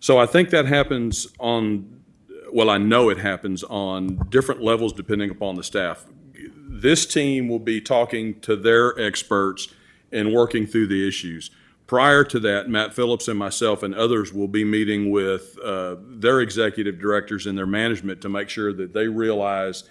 So I think that happens I know it happens on different levels depending upon the staff. This team will be talking to their experts and working through the issues. Prior to that, Matt Phillips and myself and others will be meeting with their executive directors and their management to make sure that they realize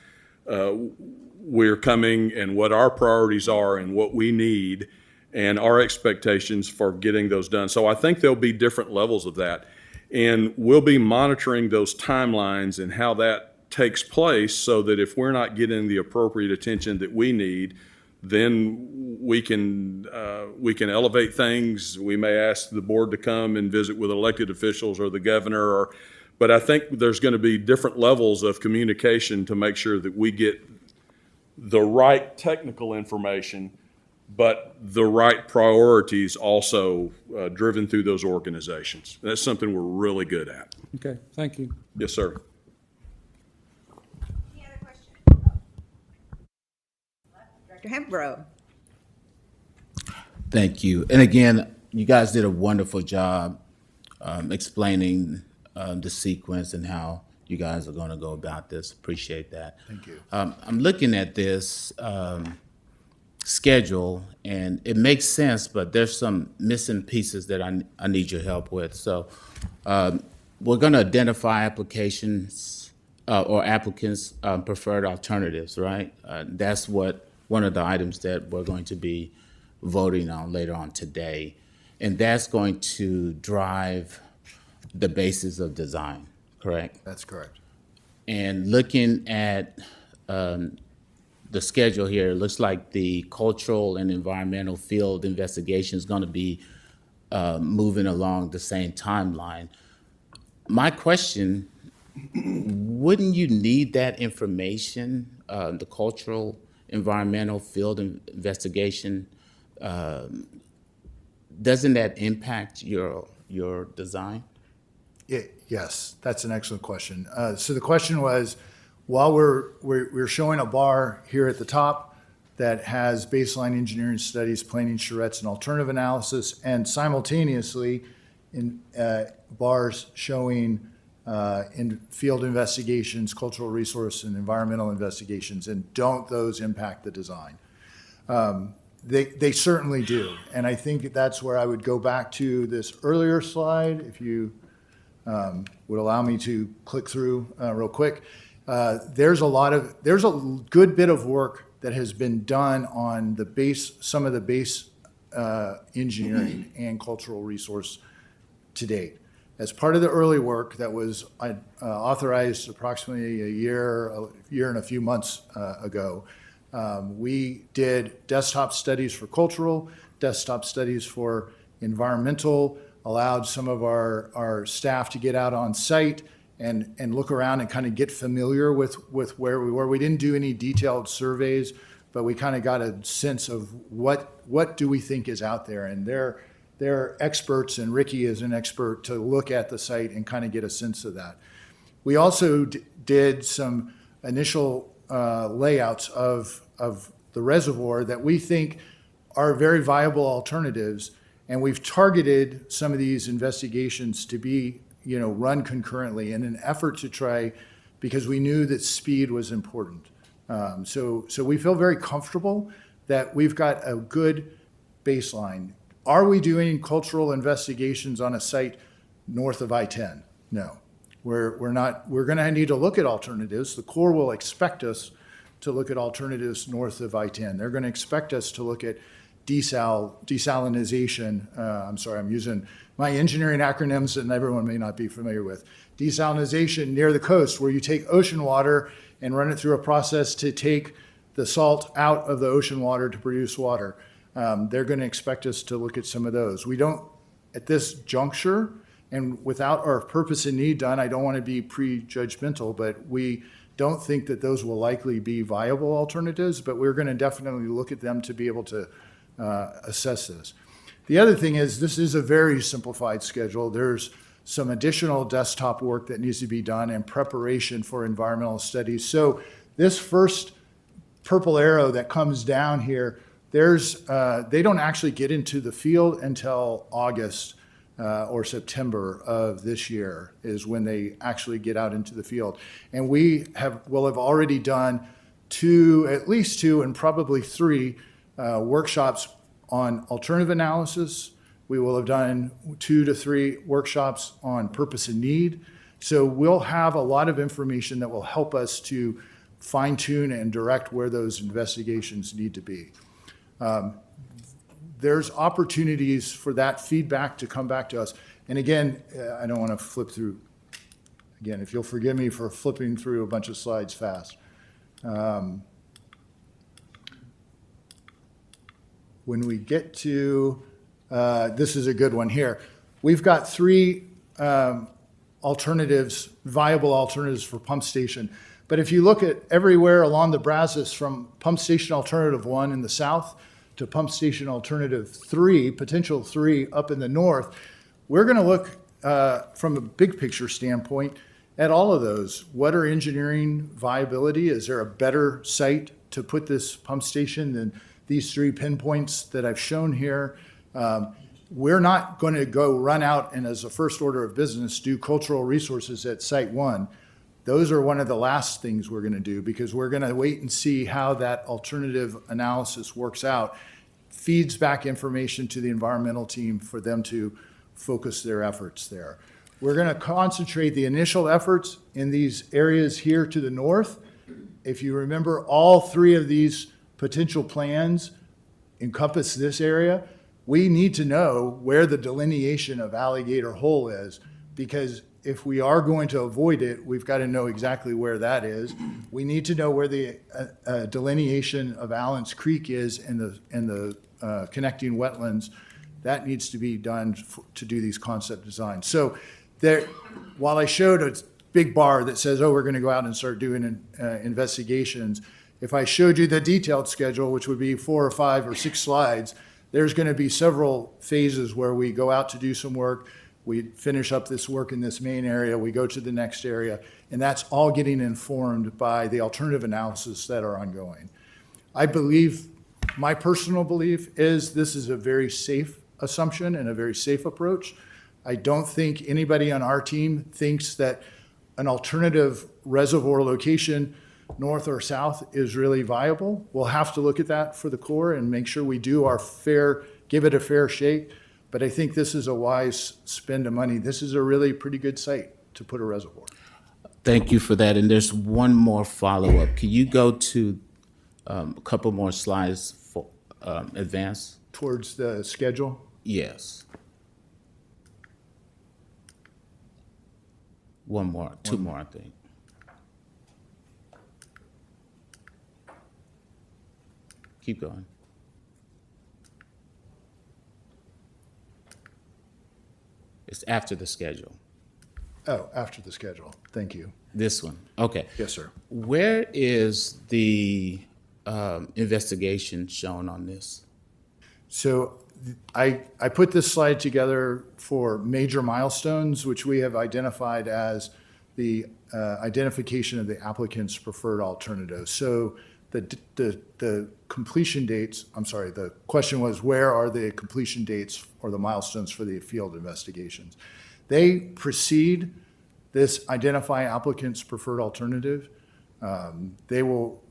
we're coming and what our priorities are and what we need and our expectations for getting those done. So I think there'll be different levels of that. And we'll be monitoring those timelines and how that takes place so that if we're not getting the appropriate attention that we need, then we can elevate things. We may ask the board to come and visit with elected officials or the governor, but I think there's going to be different levels of communication to make sure that we get the right technical information, but the right priorities also driven through those organizations. That's something we're really good at. Okay, thank you. Yes, sir. Any other questions? Director Hembrow. Thank you. And again, you guys did a wonderful job explaining the sequence and how you guys are going to go about this. Appreciate that. Thank you. I'm looking at this schedule, and it makes sense, but there's some missing pieces that I need your help with. So we're going to identify applications or applicants' preferred alternatives, right? That's one of the items that we're going to be voting on later on today. And that's going to drive the basis of design, correct? That's correct. And looking at the schedule here, it looks like the cultural and environmental field investigation is going to be moving along the same timeline. My question, wouldn't you need that information, the cultural, environmental field investigation? Doesn't that impact your design? Yes, that's an excellent question. So the question was, while we're showing a bar here at the top that has baseline engineering studies, planning charrettes, and alternative analysis, and simultaneously in bars showing in field investigations, cultural resource, and environmental investigations, and don't those impact the design? They certainly do, and I think that's where I would go back to this earlier slide, if you would allow me to click through real quick. There's a good bit of work that has been done on some of the base engineering and cultural resource to date. As part of the early work that was authorized approximately a year and a few months ago, we did desktop studies for cultural, desktop studies for environmental, allowed some of our staff to get out on site and look around and kind of get familiar with where we were. We didn't do any detailed surveys, but we kind of got a sense of what do we think is out there. And they're experts, and Ricky is an expert to look at the site and kind of get a sense of that. We also did some initial layouts of the reservoir that we think are very viable alternatives, and we've targeted some of these investigations to be, run concurrently in an effort to try, because we knew that speed was important. So we feel very comfortable that we've got a good baseline. Are we doing cultural investigations on a site north of I-10? No. We're not. We're going to need to look at alternatives. The Corps will expect us to look at alternatives north of I-10. They're going to expect us to look at desalinization. I'm sorry, I'm using my engineering acronyms that everyone may not be familiar with. Desalinization near the coast, where you take ocean water and run it through a process to take the salt out of the ocean water to produce water. They're going to expect us to look at some of those. We don't, at this juncture, and without our purpose and need done, I don't want to be prejudgmental, but we don't think that those will likely be viable alternatives, but we're going to definitely look at them to be able to assess this. The other thing is, this is a very simplified schedule. There's some additional desktop work that needs to be done in preparation for environmental studies. So this first purple arrow that comes down here, they don't actually get into the field until August or September of this year is when they actually get out into the field. And will have already done at least two and probably three workshops on alternative analysis. We will have done 2 to 3 workshops on purpose and need. So we'll have a lot of information that will help us to fine tune and direct where those investigations need to be. There's opportunities for that feedback to come back to us. And again, I don't want to flip through. Again, if you'll forgive me for flipping through a bunch of slides fast. When we get to, this is a good one here. We've got 3 alternatives, viable alternatives for pump station. But if you look at everywhere along the Brazos, from pump station alternative 1 in the south to pump station alternative 3, potential 3 up in the north, we're going to look from a big picture standpoint at all of those. What are engineering viability? Is there a better site to put this pump station than these 3 pinpoints that I've shown here? We're not going to go run out and, as a first order of business, do cultural resources at site 1. Those are one of the last things we're going to do, because we're going to wait and see how that alternative analysis works out, feeds back information to the environmental team for them to focus their efforts there. We're going to concentrate the initial efforts in these areas here to the north. If you remember, all 3 of these potential plans encompass this area. We need to know where the delineation of Alligator Hole is, because if we are going to avoid it, we've got to know exactly where that is. We need to know where the delineation of Allen's Creek is in the connecting wetlands. That needs to be done to do these concept designs. So while I showed a big bar that says, oh, we're going to go out and start doing investigations, if I showed you the detailed schedule, which would be 4 or 5 or 6 slides, there's going to be several phases where we go out to do some work. We finish up this work in this main area, we go to the next area, and that's all getting informed by the alternative analysis that are ongoing. I believe, my personal belief is this is a very safe assumption and a very safe approach. I don't think anybody on our team thinks that an alternative reservoir location north or south is really viable. We'll have to look at that for the Corps and make sure we do give it a fair shake. But I think this is a wise spend of money. This is a really pretty good site to put a reservoir. Thank you for that. And there's one more follow-up. Can you go to a couple more slides for advance? Towards the schedule? Yes. One more, 2 more, I think. Keep going. It's after the schedule. Oh, after the schedule. Thank you. This one, okay. Yes, sir. Where is the investigation shown on this? So I put this slide together for major milestones, which we have identified as the identification of the applicant's preferred alternative. So the completion dates, I'm sorry, the question was, where are the completion dates or the milestones for the field investigations? They precede this identify applicant's preferred alternative. They will,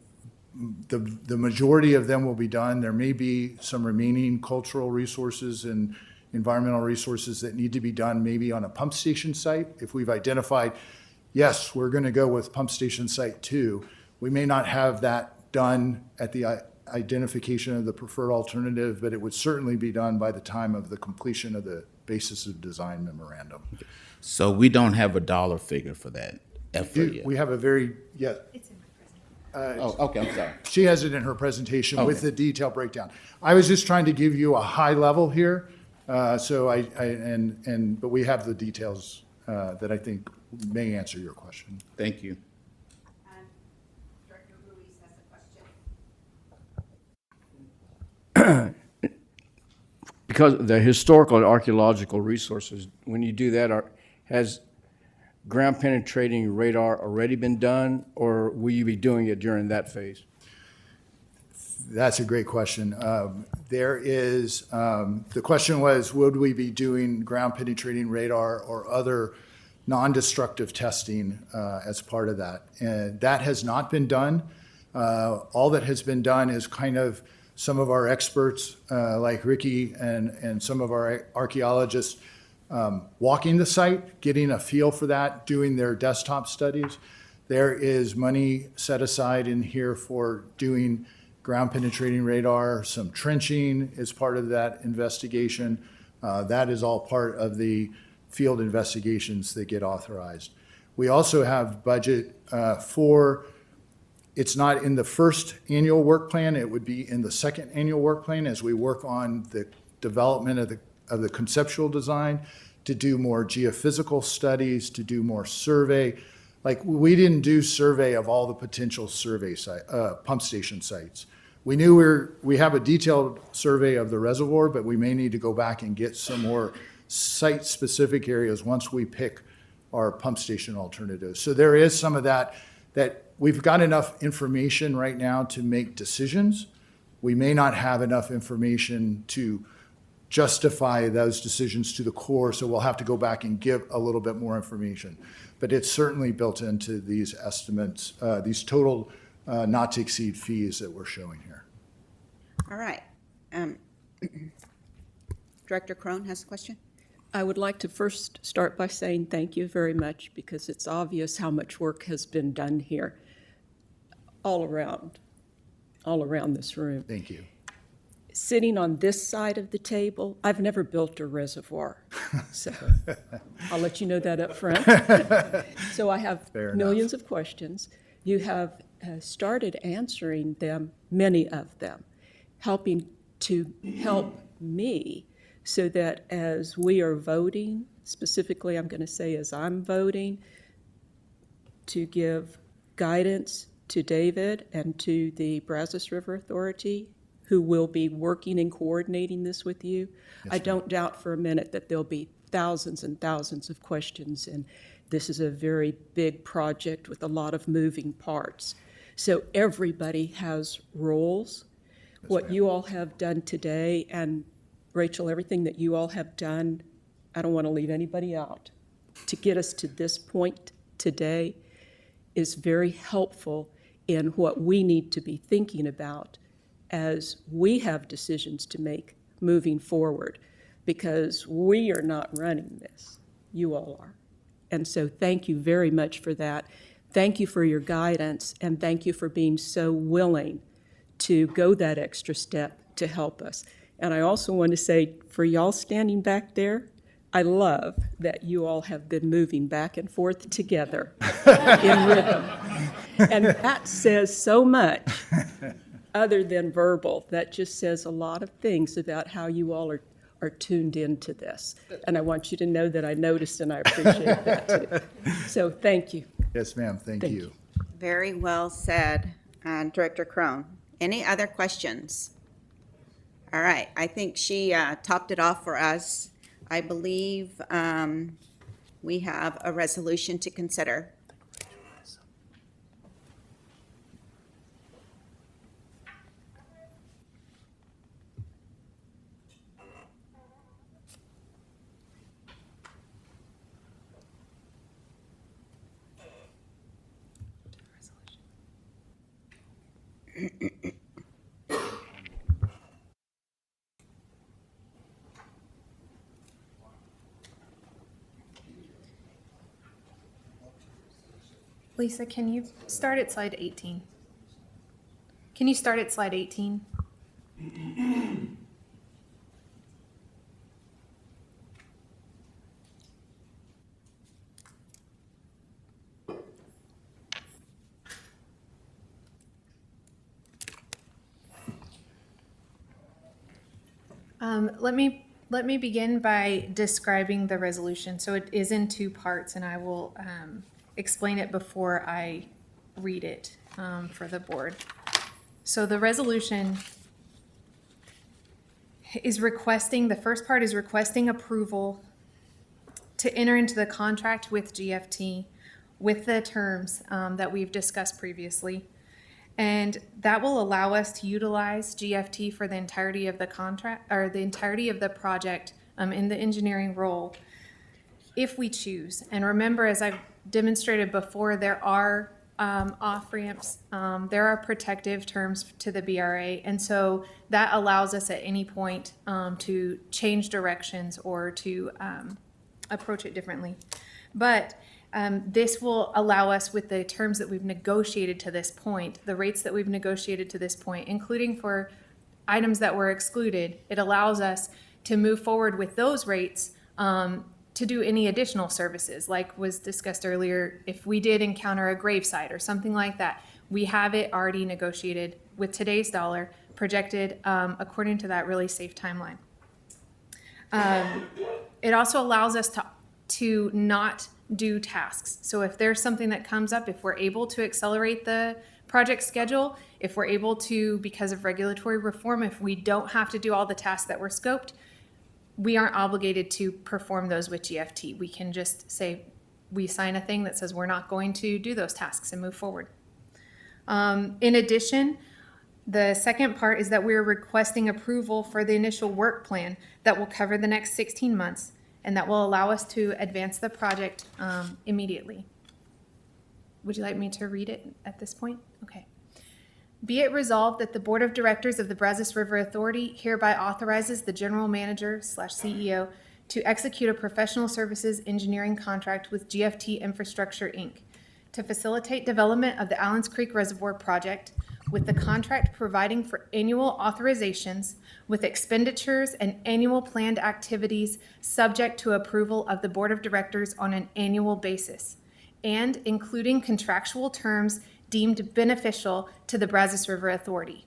the majority of them will be done. There may be some remaining cultural resources and environmental resources that need to be done maybe on a pump station site. If we've identified, yes, we're going to go with pump station site 2, we may not have that done at the identification of the preferred alternative, but it would certainly be done by the time of the completion of the basis of design memorandum. So we don't have a dollar figure for that effort yet? We have a very, yeah. Oh, okay, I'm sorry. She has it in her presentation with Okay. the detailed breakdown. I was just trying to give you a high level here, but we have the details that I think may answer your question. Thank you. Director Ruiz has a question. Because the historical and archaeological resources, when you do that, has ground penetrating radar already been done, or will you be doing it during that phase? That's a great question. The question was, would we be doing ground penetrating radar or other non-destructive testing as part of that? And that has not been done. All that has been done is kind of some of our experts, like Ricky and some of our archaeologists, walking the site, getting a feel for that, doing their desktop studies. There is money set aside in here for doing ground penetrating radar, some trenching is part of that investigation. That is all part of the field investigations that get authorized. We also have budget for, it's not in the first annual work plan, it would be in the second annual work plan as we work on the development of the conceptual design, to do more geophysical studies, to do more survey. Like, we didn't do survey of all the potential survey site, pump station sites. We knew we have a detailed survey of the reservoir, but we may need to go back and get some more site-specific areas once we pick our pump station alternatives. So there is some of that we've got enough information right now to make decisions. We may not have enough information to justify those decisions to the core, so we'll have to go back and give a little bit more information. But it's certainly built into these estimates, these total not to exceed fees that we're showing here. All right. Director Crone has a question. I would like to first start by saying thank you very much, because it's obvious how much work has been done here all around this room. Thank you. Sitting on this side of the table, I've never built a reservoir, so I'll let you know that up front. So I have millions of questions. You have started answering them, many of them, helping to help me so that as we are voting, specifically I'm going to say as I'm voting, to give guidance to David and to the Brazos River Authority, who will be working and coordinating this with you. Yes, I don't doubt for a minute that there'll be thousands and thousands of questions, and this is a very big project with a lot of moving parts. So everybody has roles. Yes, what you all have done today, and Rachel, everything that you all have done, I don't want to leave anybody out, to get us to this point today is very helpful in what we need to be thinking about as we have decisions to make moving forward, because we are not running this. You all are. And so thank you very much for that. Thank you for your guidance, and thank you for being so willing to go that extra step to help us. And I also want to say, for y'all standing back there, I love that you all have been moving back and forth together in rhythm. And that says so much other than verbal. That just says a lot of things about how you all are are tuned into this. And I want you to know that I noticed and I appreciate that too. So thank you. Yes, ma'am, thank Thank you. Very well said, Director Crone. Any other questions? All right, I think she topped it off for us. I believe we have a resolution to consider. Lisa, can you start at slide 18? Can you start at slide 18? Let me begin by describing the resolution. So it is in two parts, and I will explain it before I read it for the board. So the resolution is requesting, the first part is requesting approval to enter into the contract with GFT with the terms that we've discussed previously. And that will allow us to utilize GFT for the entirety of the contract, or the entirety of the project in the engineering role, if we choose. And remember, as I've demonstrated before, there are off ramps, there are protective terms to the BRA. And so that allows us at any point to change directions or to approach it differently. But this will allow us, with the terms that we've negotiated to this point, the rates that we've negotiated to this point, including for items that were excluded, it allows us to move forward with those rates to do any additional services, like was discussed earlier. If we did encounter a gravesite or something like that, we have it already negotiated with today's dollar, projected according to that really safe timeline. It also allows us to not do tasks. So if there's something that comes up, if we're able to accelerate the project schedule, if we're able to, because of regulatory reform, if we don't have to do all the tasks that were scoped, we aren't obligated to perform those with GFT. We can just say, we sign a thing that says we're not going to do those tasks and move forward. In addition, the second part is that we're requesting approval for the initial work plan that will cover the next 16 months, and that will allow us to advance the project immediately. Would you like me to read it at this point? Okay. Be it resolved that the Board of Directors of the Brazos River Authority hereby authorizes the General Manager / CEO to execute a professional services engineering contract with GFT Infrastructure, Inc. to facilitate development of the Allens Creek Reservoir Project, with the contract providing for annual authorizations with expenditures and annual planned activities subject to approval of the Board of Directors on an annual basis, and including contractual terms deemed beneficial to the Brazos River Authority.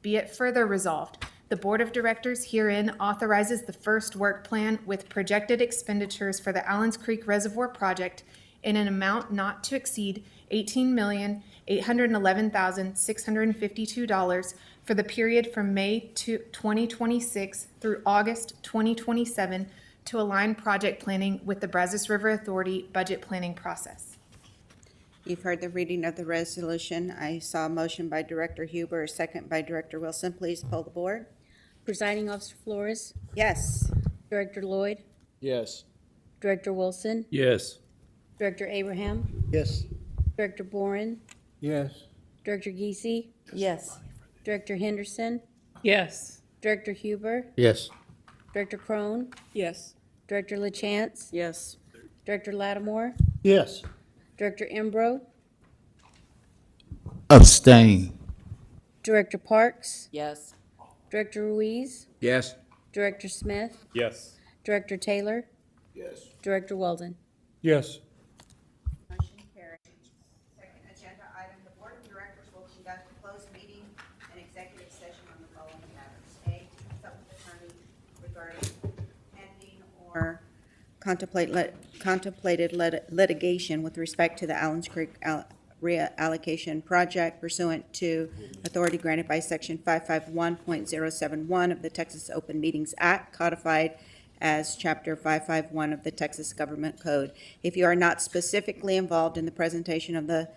Be it further resolved, the Board of Directors herein authorizes the first work plan with projected expenditures for the Allens Creek Reservoir Project in an amount not to exceed $18,811,652 for the period from May 2026 through August 2027 to align project planning with the Brazos River Authority budget planning process. You've heard the reading of the resolution. I saw a motion by Director Huber, a second by Director Wilson. Please poll the board. Presiding Officer Flores, Yes. Director Lloyd, Yes. Director Wilson, Yes. Director Abraham, Yes. Director Boren, Yes. Director Giese, Yes. Director Henderson, Yes. Director Huber, Yes. Director Crone, Yes. Director LaChance, Yes. Director Lattimore, Yes. Director Embro, Abstain. Director Parks, Yes. Director Ruiz, Yes. Director Smith, Yes. Director Taylor, Yes. Director Weldon. Yes. Motion carried. Second agenda item, the Board of Directors will conduct a closed meeting and executive session on the following matters. A, to consult with attorney regarding contemplated litigation with respect to the Allens Creek reallocation project pursuant to authority granted by Section 551.071 of the Texas Open Meetings Act, codified as Chapter 551 of the Texas Government Code. If you are not specifically involved in the presentation of the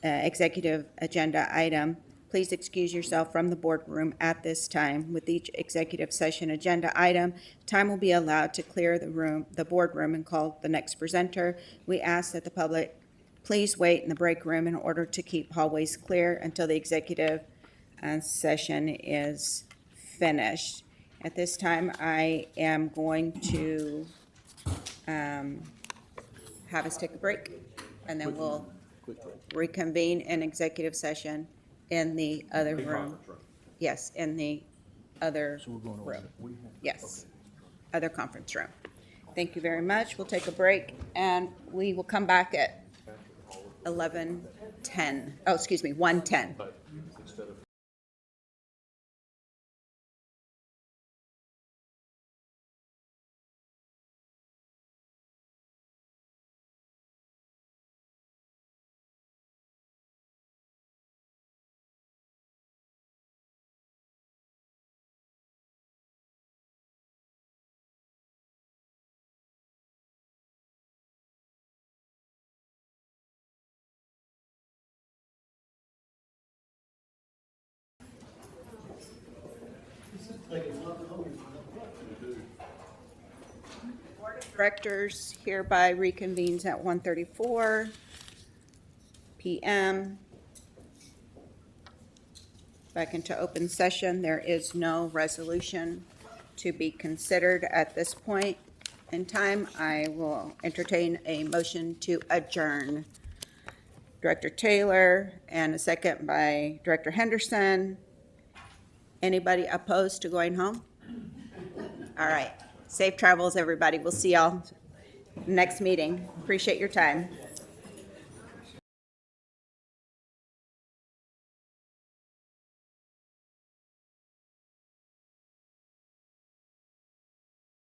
executive agenda item, please excuse yourself from the boardroom at this time. With each executive session agenda item, time will be allowed to clear the boardroom and call the next presenter. We ask that the public please wait in the break room in order to keep hallways clear until the executive session is finished. At this time, I am going to have us take a break, and then we'll reconvene in executive session in the other room. Yes, in the other room. Yes, other conference room. Thank you very much. We'll take a break, and we will come back at 11:10. Oh, excuse me, 1:10. Board of Directors hereby reconvenes at 1:34 p.m. Back into open session. There is no resolution to be considered at this point in time. I will entertain a motion to adjourn. Director Taylor, and a second by Director Henderson. Anybody opposed to going home? All right. Safe travels, everybody. We'll see y'all next meeting. Appreciate your time.